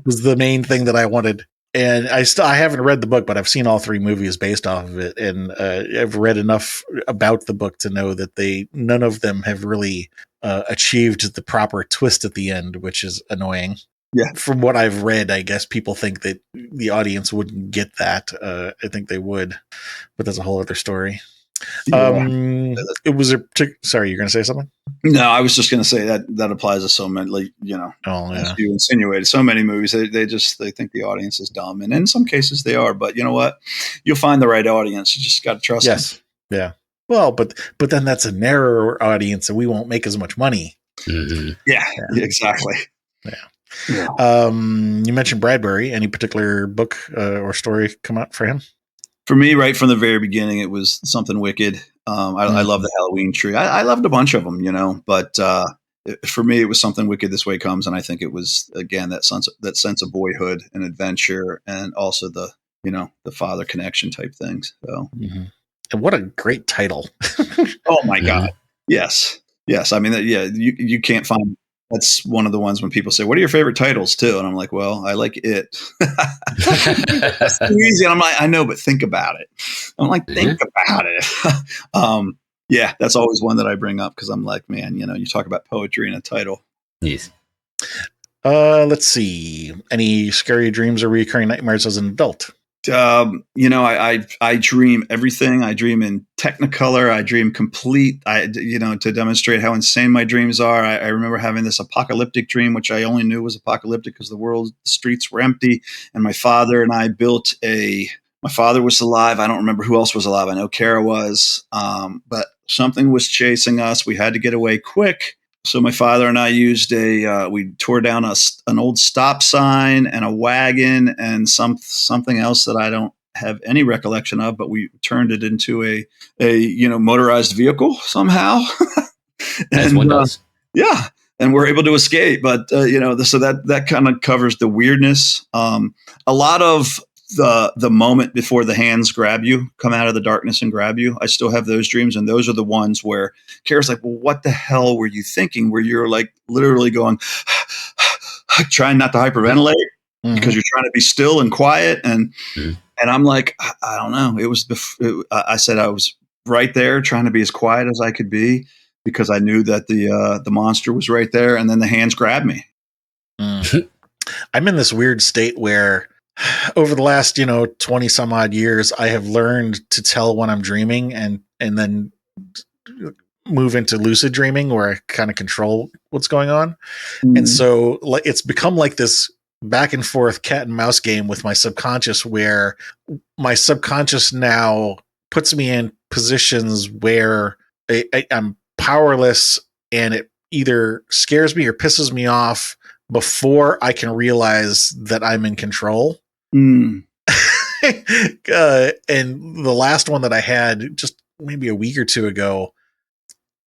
was the main thing that I wanted. And I haven't read the book, but I've seen all 3 movies based off of it, and I've read enough about the book to know that none of them have really achieved the proper twist at the end, which is annoying. Yeah. From what I've read, I guess people think that the audience wouldn't get that. I think they would, but that's a whole other story. It was sorry, you're going to say something? No, I was just going to say that applies to so many, like, as you insinuated, so many movies, they think the audience is dumb. And in some cases they are, but you know what? You'll find the right audience. You just got to trust them. Yeah. Well, but then that's a narrower audience and we won't make as much money. Mm-hmm. Yeah, exactly. Yeah. You mentioned Bradbury. Any particular book or story come out for him? For me, right from the very beginning, it was Something Wicked. I love the Halloween tree. I loved a bunch of them, but for me, it was Something Wicked, This Way Comes. And I think it was, again, that sense of boyhood and adventure, and also the father connection type things. So, and what a great title. Oh my God. Yes. I mean, you can't find. That's one of the ones when people say, "What are your favorite titles too?" And I'm like, "Well, I like It." That's too easy. And I'm like, "I know, but think about it." I'm like, "Think about it." Yeah, that's always one that I bring up because I'm like, man, you talk about poetry in a title. Yes. Let's see. Any scary dreams or recurring nightmares as an adult? I dream everything. I dream in Technicolor. I dream complete. To demonstrate how insane my dreams are. I remember having this apocalyptic dream, which I only knew was apocalyptic because the streets were empty, and my father and I built my father was alive. I don't remember who else was alive. I know Kara was, but something was chasing us. We had to get away quick. So my father and I we tore down an old stop sign and a wagon and something else that I don't have any recollection of, but we turned it into a motorized vehicle somehow. As one does. Yeah. And we're able to escape. But, so that kind of covers the weirdness. A lot of the moment before the hands grab you, come out of the darkness and grab you. I still have those dreams. And those are the ones where Kara's like, well, what the hell were you thinking? Where you're like literally going, trying not to hyperventilate because you're trying to be still and quiet. And I'm like, I don't know. It was, I said I was right there trying to be as quiet as I could be because I knew that the monster was right there. And then the hands grabbed me. I'm in this weird state where over the last, 20 some odd years, I have learned to tell when I'm dreaming and then move into lucid dreaming where I kind of control what's going on. And so it's become like this back and forth cat and mouse game with my subconscious, where my subconscious now puts me in positions where I'm powerless, and it either scares me or pisses me off before I can realize that I'm in control. And the last one that I had just maybe a week or two ago,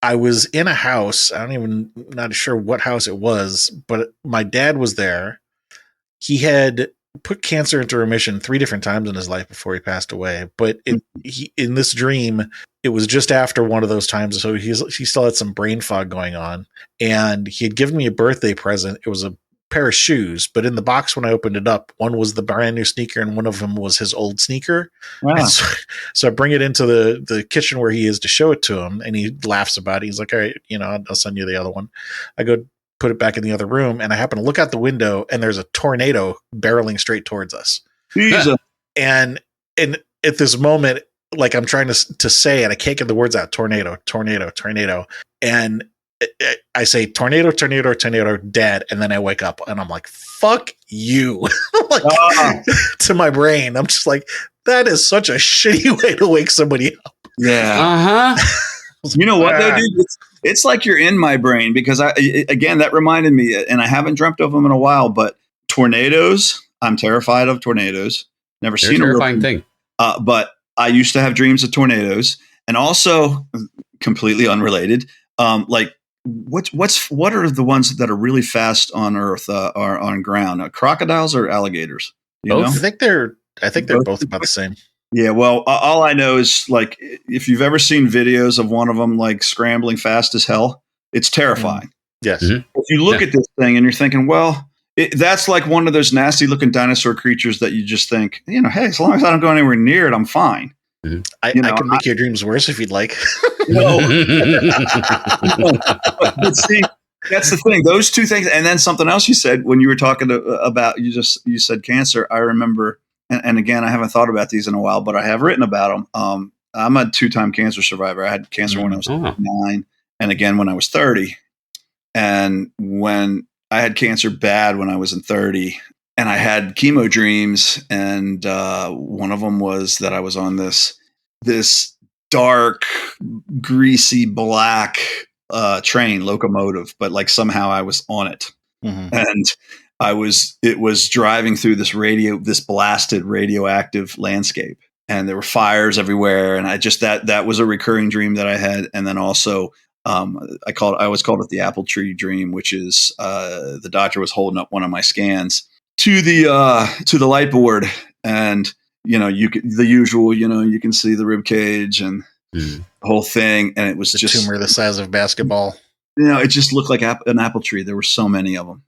I was in a house. Not sure what house it was, but my dad was there. He had put cancer into remission 3 different times in his life before he passed away. But in this dream, it was just after one of those times. So he still had some brain fog going on, and he had given me a birthday present. It was a pair of shoes, but in the box when I opened it up, one was the brand new sneaker and one of them was his old sneaker. Wow. So I bring it into the kitchen where he is to show it to him, and he laughs about it. He's like, all right, I'll send you the other one. I go put it back in the other room, and I happen to look out the window, and there's a tornado barreling straight towards us. Jesus. And at this moment, like I'm trying to say, and I can't get the words out, tornado, tornado, tornado. And I say tornado, tornado, tornado, Dad, and then I wake up and I'm like, fuck you. To my brain. I'm just like, that is such a shitty way to wake somebody up. Yeah. You know what though, dude? It's like you're in my brain, because again, that reminded me, and I haven't dreamt of them in a while, but tornadoes, I'm terrified of tornadoes. Never seen a terrifying thing. But I used to have dreams of tornadoes, and also completely unrelated. What are the ones that are really fast on Earth or on ground? Crocodiles or alligators? Both. I think they're both about the same. Yeah. Well, all I know is, like, if you've ever seen videos of one of them like scrambling fast as hell, it's terrifying. Yes. Mhm. If you look at this thing and you're thinking, well, that's like one of those nasty looking dinosaur creatures that you just think, hey, as long as I don't go anywhere near it, I'm fine. I can make your dreams worse if you'd like. No. But see, that's the thing. Those two things, and then something else you said when you were talking about you said cancer. I remember, and again, I haven't thought about these in a while, but I have written about them. I'm a 2-time cancer survivor. I had cancer when I was 9, and again when I was 30. And when I had cancer bad when I was in 30, and I had chemo dreams, and one of them was that I was on this dark, greasy, black train locomotive, but like somehow I was on it, and it was driving through this blasted radioactive landscape, and there were fires everywhere, and that was a recurring dream that I had, and then also. I always called it the apple tree dream, which is the doctor was holding up one of my scans to the light board, and the usual, you can see the rib cage and the whole thing, and it was the just tumor the size of basketball. It just looked like an apple tree. There were so many of them.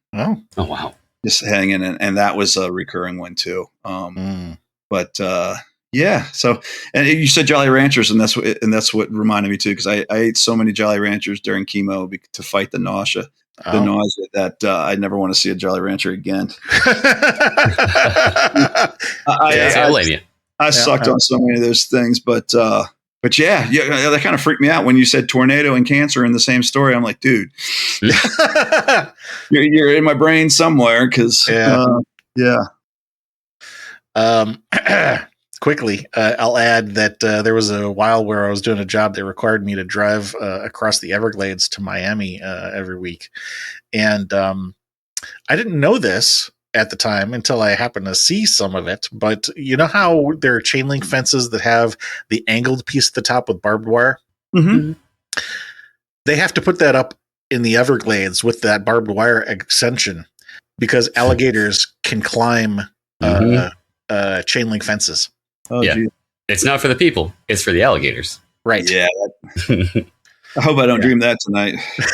Oh wow! Just hanging, and that was a recurring one too. But yeah. So, and you said Jolly Ranchers, and that's what reminded me too, because I ate so many Jolly Ranchers during chemo to fight the nausea that I never want to see a Jolly Rancher again. I sucked on so many of those things, but yeah, that kind of freaked me out when you said tornado and cancer in the same story. I'm like, dude, you're in my brain somewhere, because yeah. Quickly, I'll add that there was a while where I was doing a job that required me to drive across the Everglades to Miami every week. And I didn't know this at the time until I happened to see some of it. But you know how there are chain link fences that have the angled piece at the top with barbed wire? Mm-hmm. They have to put that up in the Everglades with that barbed wire extension because alligators can climb chain link fences. Oh, yeah. Geez. It's not for the people. It's for the alligators. Right. Yeah. I hope I don't dream that tonight. It's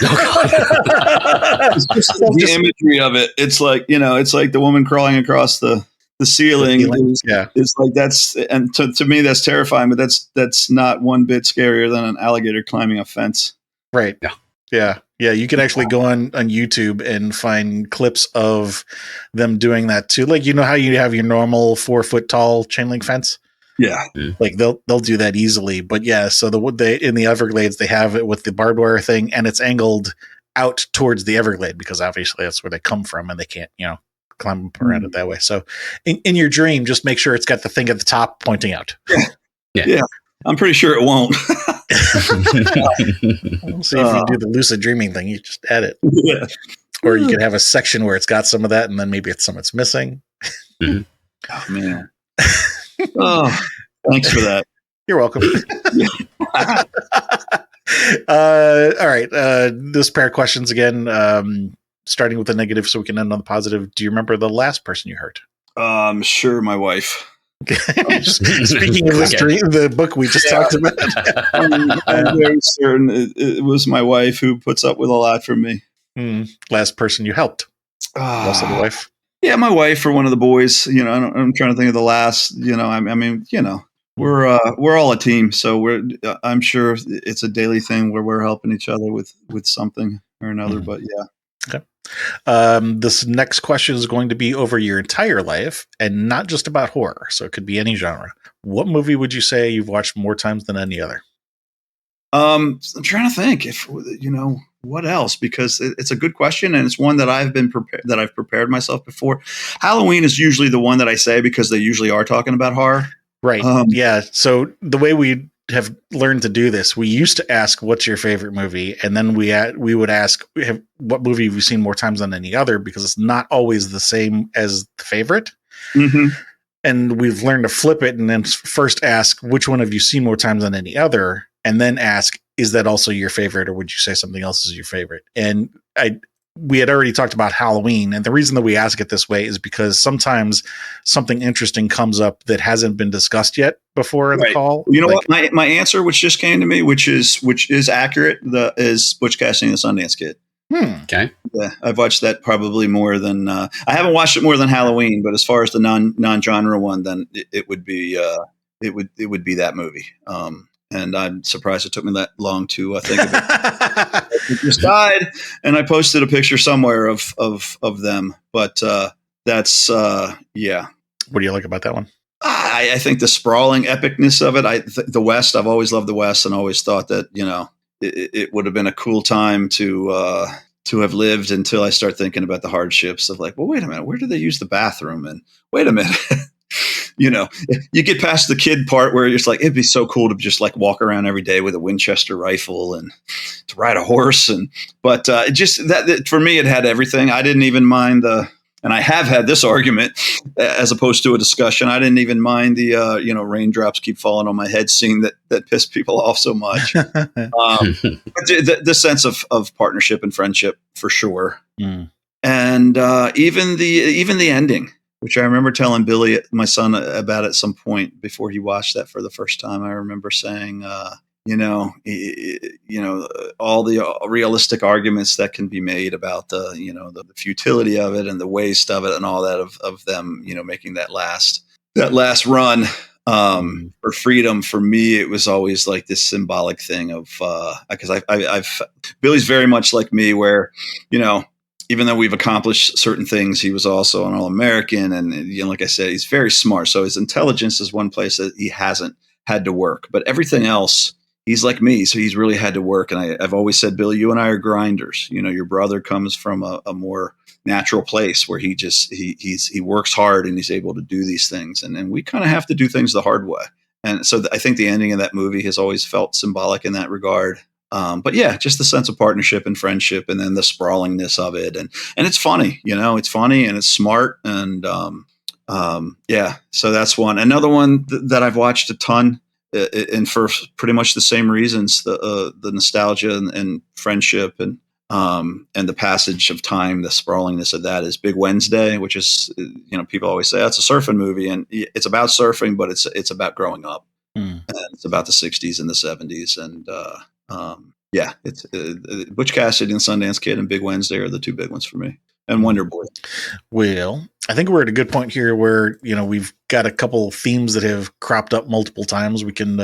just the imagery of it. It's like, it's like the woman crawling across the ceiling. It's like and to me, that's terrifying, but that's not one bit scarier than an alligator climbing a fence. Right. Yeah. You can actually go on YouTube and find clips of them doing that too. Like, how you have your normal 4-foot tall chain link fence? Yeah. Like they'll do that easily. But yeah, so in the Everglades, they have it with the barbed wire thing, and it's angled out towards the Everglade because obviously that's where they come from, and they can't, climb up around it that way. So in your dream, just make sure it's got the thing at the top pointing out. Yeah. I'm pretty sure it won't. We'll see if you do the lucid dreaming thing. You just add it. Yeah. Or you could have a section where it's got some of that, and then maybe it's some it's missing. Oh, man. Oh, thanks for that. You're welcome. All right. This pair of questions again, starting with the negative so we can end on the positive. Do you remember the last person you hurt? Sure, my wife. Speaking of this dream, the book we just talked about, I'm very certain it was my wife who puts up with a lot from me. Last person you helped, also the wife. Yeah, my wife or one of the boys. I'm trying to think of the last. We're all a team, so I'm sure it's a daily thing where we're helping each other with something or another. But yeah. Okay. This next question is going to be over your entire life and not just about horror. So it could be any genre. What movie would you say you've watched more times than any other? I'm trying to think if, what else, because it's a good question. And it's one that I've prepared myself before. Halloween is usually the one that I say because they usually are talking about horror. Right. Yeah. So the way we have learned to do this, we used to ask, what's your favorite movie? And then we would ask, what movie have you seen more times than any other? Because it's not always the same as the favorite. Mm-hmm. And we've learned to flip it and then first ask, which one have you seen more times than any other? And then ask, is that also your favorite? Or would you say something else is your favorite? And we had already talked about Halloween. And the reason that we ask it this way is because sometimes something interesting comes up that hasn't been discussed yet before in the call. You know what? My answer, which just came to me, which is accurate, is Butch Cassidy and the Sundance Kid. Okay. Yeah, I've watched that probably more than I haven't watched it more than Halloween, but as far as the non-genre one, then it would be it would be that movie. And I'm surprised it took me that long to think of it. It just died, and I posted a picture somewhere of them. But that's yeah. What do you like about that one? I think the sprawling epicness of it. The West. I've always loved the West, and always thought that it would have been a cool time to have lived until I start thinking about the hardships of like, well, wait a minute, where do they use the bathroom? And wait a minute, you get past the kid part where you're just like, it'd be so cool to just like walk around every day with a Winchester rifle and to ride a horse. But it just that for me, it had everything. I didn't even mind and I have had this argument as opposed to a discussion. I didn't even mind the raindrops keep falling on my head scene that pissed people off so much. But the sense of partnership and friendship for sure. And even the ending, which I remember telling Billy, my son, about at some point before he watched that for the first time. I remember saying, all the realistic arguments that can be made about the futility of it and the waste of it and all that of them, making that last run for freedom. For me, it was always like this symbolic thing of because I've Billy's very much like me, where even though we've accomplished certain things, he was also an All-American, and like I said, he's very smart. So his intelligence is one place that he hasn't had to work, but everything else, he's like me, so he's really had to work. And I've always said, Billy, you and I are grinders. Your brother comes from a more natural place where he works hard and he's able to do these things, and we kind of have to do things the hard way. And so I think the ending of that movie has always felt symbolic in that regard. But yeah, just the sense of partnership and friendship, and then the sprawlingness of it, and it's funny, it's funny and it's smart, and yeah. So that's one. Another one that I've watched a ton, and for pretty much the same reasons, the nostalgia and friendship and the passage of time, the sprawlingness of that, is Big Wednesday, which is people always say it's a surfing movie, and it's about surfing, but it's about growing up, and it's about the 60s and the 70s, and yeah, it's Butch Cassidy and Sundance Kid and Big Wednesday are the two big ones for me, and Wonder Boy. Well, I think we're at a good point here where we've got a couple themes that have cropped up multiple times. We can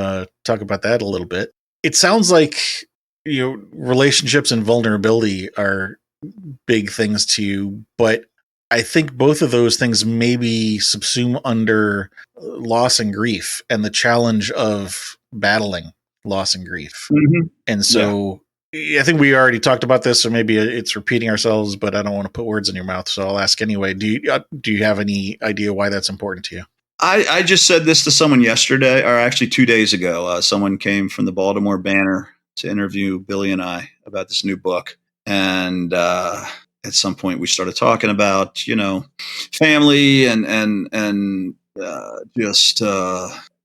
talk about that a little bit. It sounds like relationships and vulnerability are big things to you, but I think both of those things maybe subsume under loss and grief and the challenge of battling loss and grief. Mm-hmm. And so I think we already talked about this, so maybe it's repeating ourselves, but I don't want to put words in your mouth, so I'll ask anyway. Do you have any idea why that's important to you? I just said this to someone yesterday, or actually 2 days ago. Someone came from the Baltimore Banner to interview Billy and I about this new book. And at some point we started talking about, family and just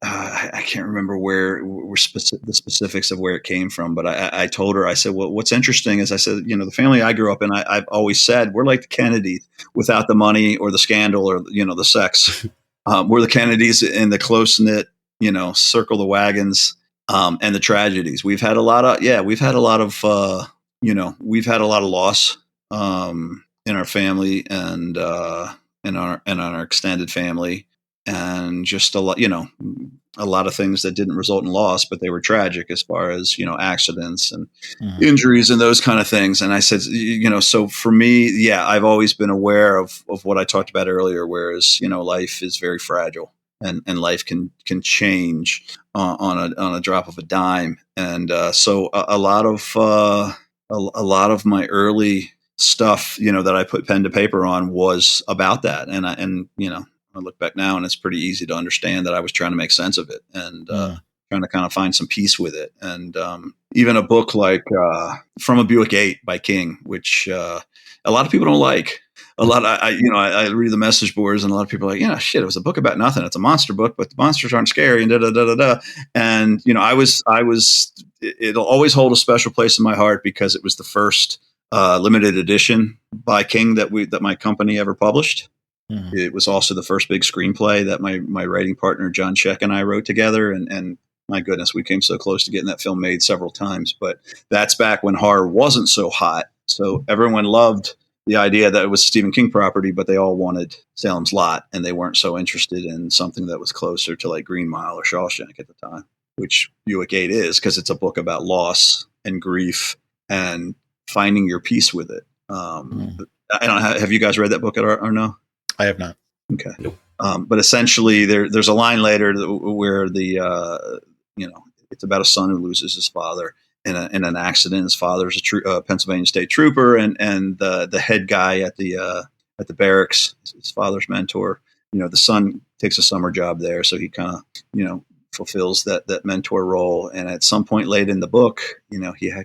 I can't remember the specifics of where it came from, but I told her, I said, well, what's interesting is I said, the family I grew up in, I've always said we're like the Kennedys without the money or the scandal or, the sex. We're the Kennedys in the close knit, circle the wagons, and the tragedies. We've had a lot of loss in our family and in our extended family. And just a lot of things that didn't result in loss, but they were tragic as far as, accidents and injuries and those kind of things. And I said, so for me, yeah, I've always been aware of what I talked about earlier, whereas, life is very fragile and life can change on a drop of a dime. And so a lot of my early stuff, that I put pen to paper on was about that. And I look back now and it's pretty easy to understand that I was trying to make sense of it and trying to kind of find some peace with it. And even a book like From a Buick 8 by King, which a lot of people don't like. I read the message boards and a lot of people are like, shit, it was a book about nothing. It's a monster book, but the monsters aren't scary and da da da da da. And it'll always hold a special place in my heart because it was the first limited edition by King that my company ever published. It was also the first big screenplay that my writing partner, John Sheck, and I wrote together. And my goodness, we came so close to getting that film made several times. But that's back when horror wasn't so hot. So everyone loved the idea that it was Stephen King property, but they all wanted Salem's Lot, and they weren't so interested in something that was closer to like Green Mile or Shawshank at the time, which Buick 8 is, because it's a book about loss and grief and finding your peace with it. I don't know, have you guys read that book or no? I have not. Okay. Nope. But essentially, there's a line later where it's about a son who loses his father in an accident. His father's a Pennsylvania state trooper, and the head guy at the barracks, his father's mentor. The son takes a summer job there, so he kind of fulfills that mentor role. And at some point late in the book, he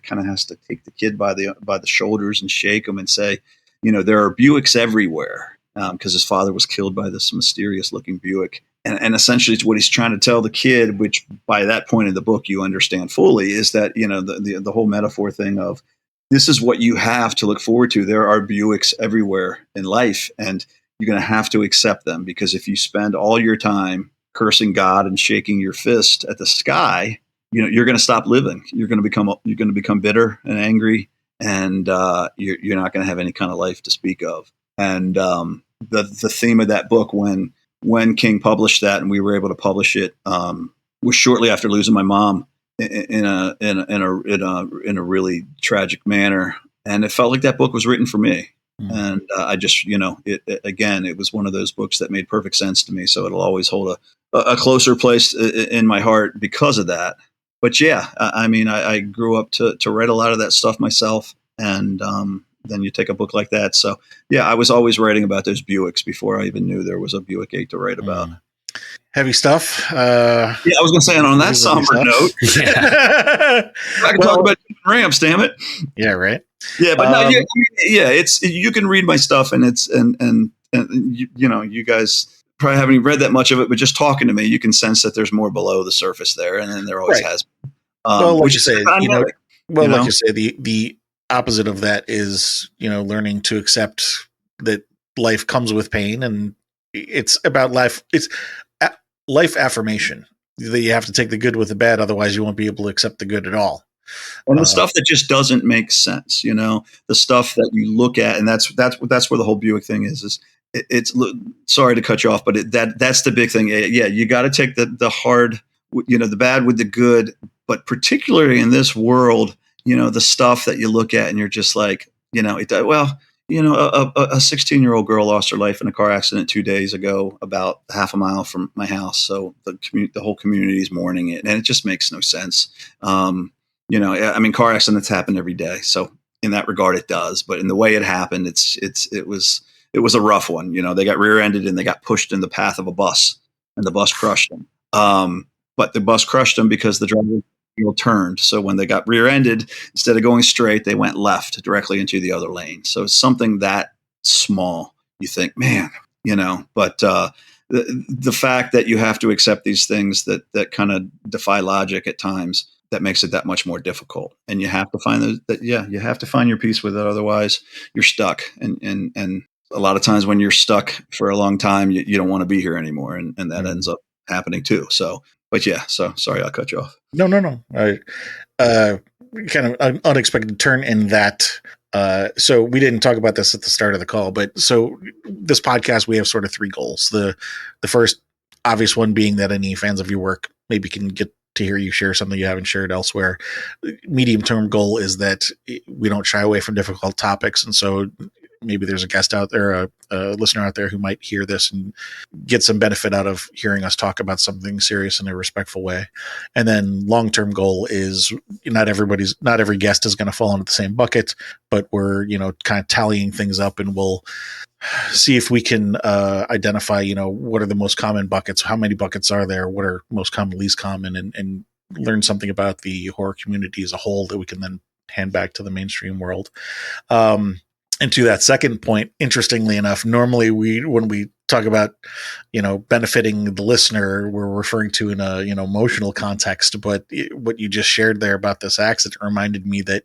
kind of has to take the kid by the shoulders and shake him and say, there are Buicks everywhere. Because his father was killed by this mysterious looking Buick. And essentially it's what he's trying to tell the kid, which by that point in the book you understand fully, is that, the whole metaphor thing of this is what you have to look forward to. There are Buicks everywhere in life, and you're going to have to accept them, because if you spend all your time cursing God and shaking your fist at the sky, you're going to stop living. You're going to become bitter and angry, and you're not going to have any kind of life to speak of. And the theme of that book, when King published that and we were able to publish it, was shortly after losing my mom in a really tragic manner, and it felt like that book was written for me. And I just, it was one of those books that made perfect sense to me. So it'll always hold a closer place in my heart because of that. But yeah, I grew up to write a lot of that stuff myself, and then you take a book like that. So yeah, I was always writing about those Buicks before I even knew there was a Buick 8 to write about. Heavy stuff. Yeah, I was going to say, on that somber note, I can talk about ramps, damn it. Yeah, right. Yeah, but no, it's, you can read my stuff, and it's, and you guys probably haven't even read that much of it, but just talking to me, you can sense that there's more below the surface there, and then there always has been. Like you say, like you say, the opposite of that is, learning to accept that life comes with pain, and it's about life. It's life affirmation that you have to take the good with the bad. Otherwise you won't be able to accept the good at all. And the stuff that just doesn't make sense, the stuff that you look at, and that's where the whole Buick thing is it's sorry to cut you off, but that's the big thing. Yeah. You got to take the hard, the bad with the good, but particularly in this world, the stuff that you look at and you're just like, a 16-year-old girl lost her life in a car accident 2 days ago, about half a mile from my house. So the whole community is mourning it, and it just makes no sense. Car accidents happen every day. So in that regard, it does. But in the way it happened, it was a rough one. They got rear-ended and they got pushed in the path of a bus, and the bus crushed them. But the bus crushed them because the driver turned. So when they got rear-ended, instead of going straight, they went left directly into the other lane. So it's something that small, you think, man, but the fact that you have to accept these things that kind of defy logic at times, that makes it that much more difficult. And you have to find you have to find your peace with it. Otherwise you're stuck. And a lot of times when you're stuck for a long time, you don't want to be here anymore. And that ends up happening too. So, but yeah, so sorry, I'll cut you off. No. Kind of an unexpected turn in that. So we didn't talk about this at the start of the call, but so this podcast, we have sort of three goals. The first obvious one being that any fans of your work maybe can get to hear you share something you haven't shared elsewhere. Medium-term goal is that we don't shy away from difficult topics. And so maybe there's a guest out there, a listener out there who might hear this and get some benefit out of hearing us talk about something serious in a respectful way. And then long-term goal is not every guest is going to fall into the same bucket, but we're, kind of tallying things up, and we'll see if we can identify, what are the most common buckets, how many buckets are there, what are most common, least common, and learn something about the horror community as a whole that we can then hand back to the mainstream world. And to that second point, interestingly enough, normally when we talk about, benefiting the listener, we're referring to in a, emotional context. But what you just shared there about this accident reminded me that,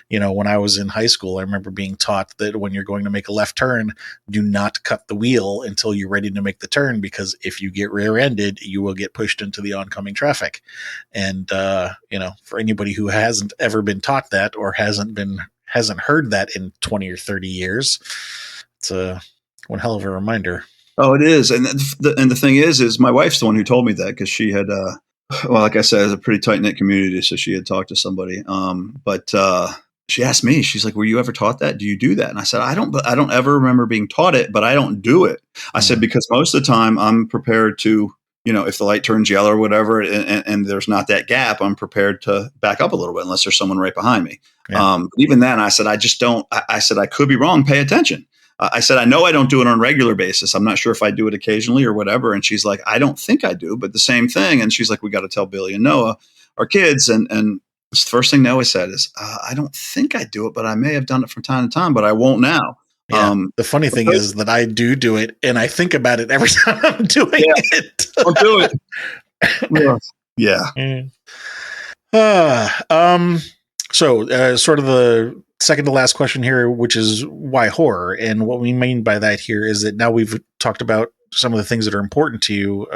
when I was in high school, I remember being taught that when you're going to make a left turn, do not cut the wheel until you're ready to make the turn, because if you get rear-ended, you will get pushed into the oncoming traffic. And, for anybody who hasn't ever been taught that or hasn't been hasn't heard that in 20 or 30 years. It's one hell of a reminder. Oh, it is. And the thing is my wife's the one who told me that, because she had, well, like I said, it's a pretty tight knit community. So she had talked to somebody. But she asked me, she's like, were you ever taught that? Do you do that? And I said, I don't ever remember being taught it, but I don't do it. I said, because most of the time I'm prepared to, if the light turns yellow or whatever, and there's not that gap, I'm prepared to back up a little bit unless there's someone right behind me. Yeah. Even then, I said, I just don't. I said, I could be wrong. Pay attention. I said, I know I don't do it on a regular basis. I'm not sure if I do it occasionally or whatever. And she's like, I don't think I do, but the same thing. And she's like, we got to tell Billy and Noah, our kids. And the first thing Noah said is, I don't think I do it, but I may have done it from time to time, but I won't now. Yeah. The funny thing is that I do it, and I think about it every time I'm doing it. Don't do it. Yeah. So sort of the second to last question here, which is why horror? And what we mean by that here is that now we've talked about some of the things that are important to you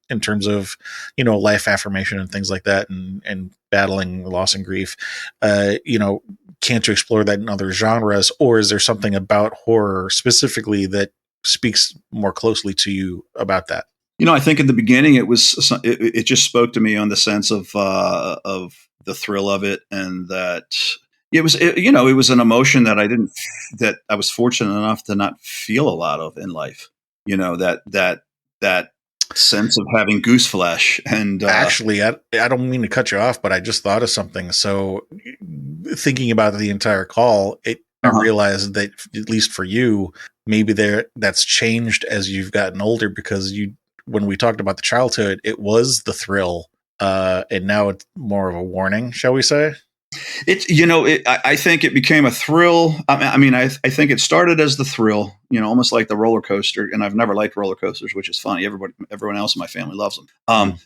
in terms of, life affirmation and things like that, and battling loss and grief. Can't you explore that in other genres, or is there something about horror specifically that speaks more closely to you about that? I think in the beginning it just spoke to me on the sense of the thrill of it, and that it was an emotion that I was fortunate enough to not feel a lot of in life. That sense of having goose flesh. And actually, I don't mean to cut you off, but I just thought of something. So thinking about the entire call, I realized that at least for you, maybe that's changed as you've gotten older, because when we talked about the childhood, it was the thrill, and now it's more of a warning, shall we say? I think it became a thrill. I think it started as the thrill, almost like the roller coaster. And I've never liked roller coasters, which is funny. Everyone else in my family loves them.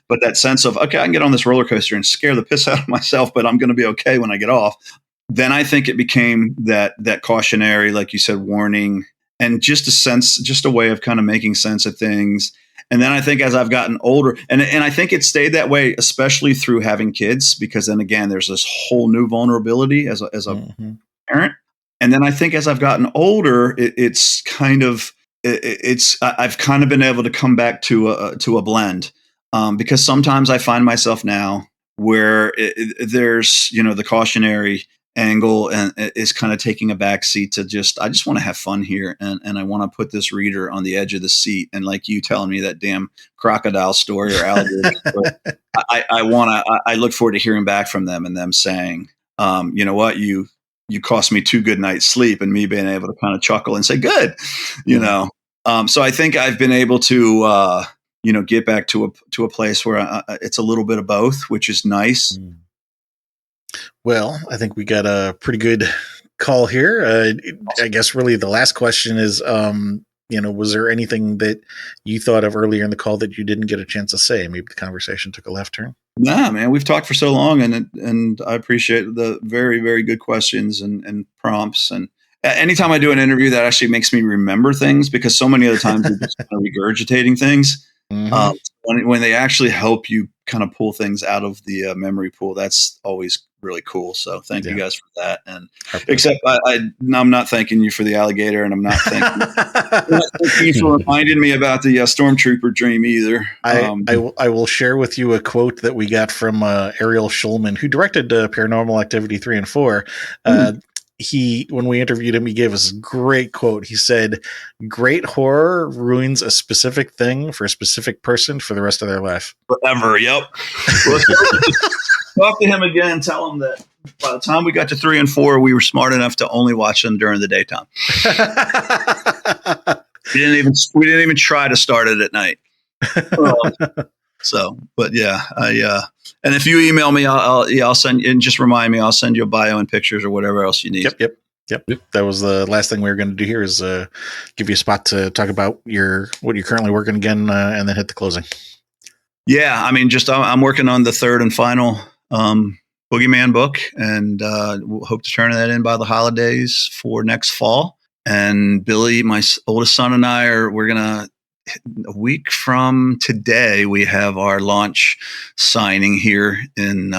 But that sense of, okay, I can get on this roller coaster and scare the piss out of myself, but I'm going to be okay when I get off. Then I think it became that cautionary, like you said, warning, and just a way of kind of making sense of things. And then I think as I've gotten older, and I think it stayed that way, especially through having kids, because then again, there's this whole new vulnerability as a parent. And then I think as I've gotten older, I've kind of been able to come back to a blend, because sometimes I find myself now where there's, the cautionary angle and is kind of taking a back seat to I just want to have fun here. And I want to put this reader on the edge of the seat. And like you telling me that damn crocodile story or alligator story, I look forward to hearing back from them and them saying, you know what, you cost me 2 good nights sleep, and me being able to kind of chuckle and say, good, so I think I've been able to, get back to a place where it's a little bit of both, which is nice. Well, I think we got a pretty good call here. I guess really the last question is, was there anything that you thought of earlier in the call that you didn't get a chance to say? Maybe the conversation took a left turn. Nah, man, we've talked for so long, and I appreciate the very, very good questions and prompts. And anytime I do an interview, that actually makes me remember things, because so many other times we're just kind of regurgitating things. When they actually help you kind of pull things out of the memory pool, that's always really cool. So thank you guys for that. And except I'm not thanking you for the alligator, and I'm not thanking you for reminding me about the Stormtrooper dream either. I will share with you a quote that we got from Ariel Schulman, who directed Paranormal Activity 3 and 4. When we interviewed him, he gave us a great quote. He said, "Great horror ruins a specific thing for a specific person for the rest of their life." Forever. Yep. Talk to him again and tell him that by the time we got to 3 and 4, we were smart enough to only watch them during the daytime. We didn't even try to start it at night. But yeah, and if you email me, I'll send, and just remind me, I'll send you a bio and pictures or whatever else you need. Yep. That was the last thing we were going to do here, is give you a spot to talk about what you're currently working again, and then hit the closing. Yeah, I'm working on the third and final Boogeyman book, and we'll hope to turn that in by the holidays for next fall. And Billy, my oldest son, and we're gonna, a week from today, we have our launch signing here in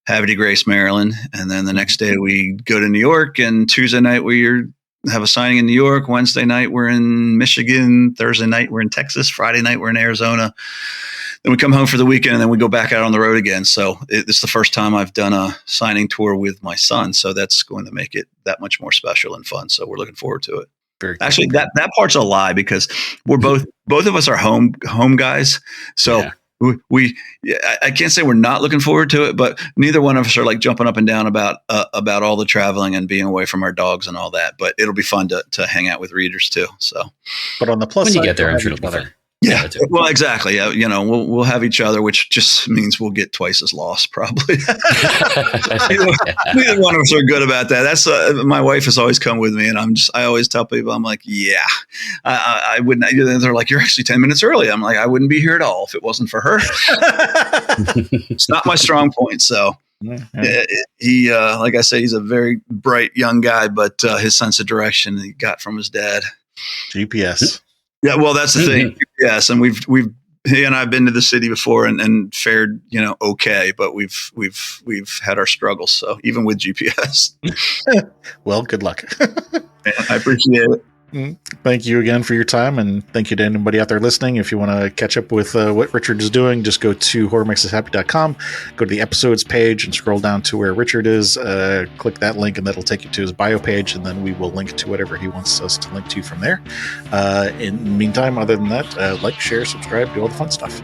Havre de Grace, Maryland. And then the next day we go to New York, and Tuesday night we have a signing in New York. Wednesday night we're in Michigan. Thursday night we're in Texas. Friday night we're in Arizona. Then we come home for the weekend, and then we go back out on the road again. So it's the first time I've done a signing tour with my son. So that's going to make it that much more special and fun. So we're looking forward to it. Very cool. Actually, that part's a lie, because we're both of us are home guys. So I can't say we're not looking forward to it, but neither one of us are like jumping up and down about all the traveling and being away from our dogs and all that. But it'll be fun to hang out with readers too. So, but on the plus when side, you get there, I'm sure it'll be fun. Yeah, well, exactly. Yeah, we'll have each other, which just means we'll get twice as lost, probably. Neither one of us are good about that. That's my wife has always come with me, and I always tell people, I'm like, yeah, I wouldn't. They're like, you're actually 10 minutes early. I'm like, I wouldn't be here at all if it wasn't for her. It's not my strong point. So he, like I said, he's a very bright young guy, but his sense of direction he got from his dad. GPS. Yeah, well, that's the thing. Yes, and he and I've been to the city before and fared, okay, but we've had our struggles. So even with GPS. Well, good luck. I appreciate it. Thank you again for your time, and thank you to anybody out there listening. If you want to catch up with what Richard is doing, just go to horrormakesushappy.com, go to the episodes page, and scroll down to where Richard is. Click that link, and that'll take you to his bio page, and then we will link to whatever he wants us to link to from there. In the meantime, other than that, like, share, subscribe, do all the fun stuff.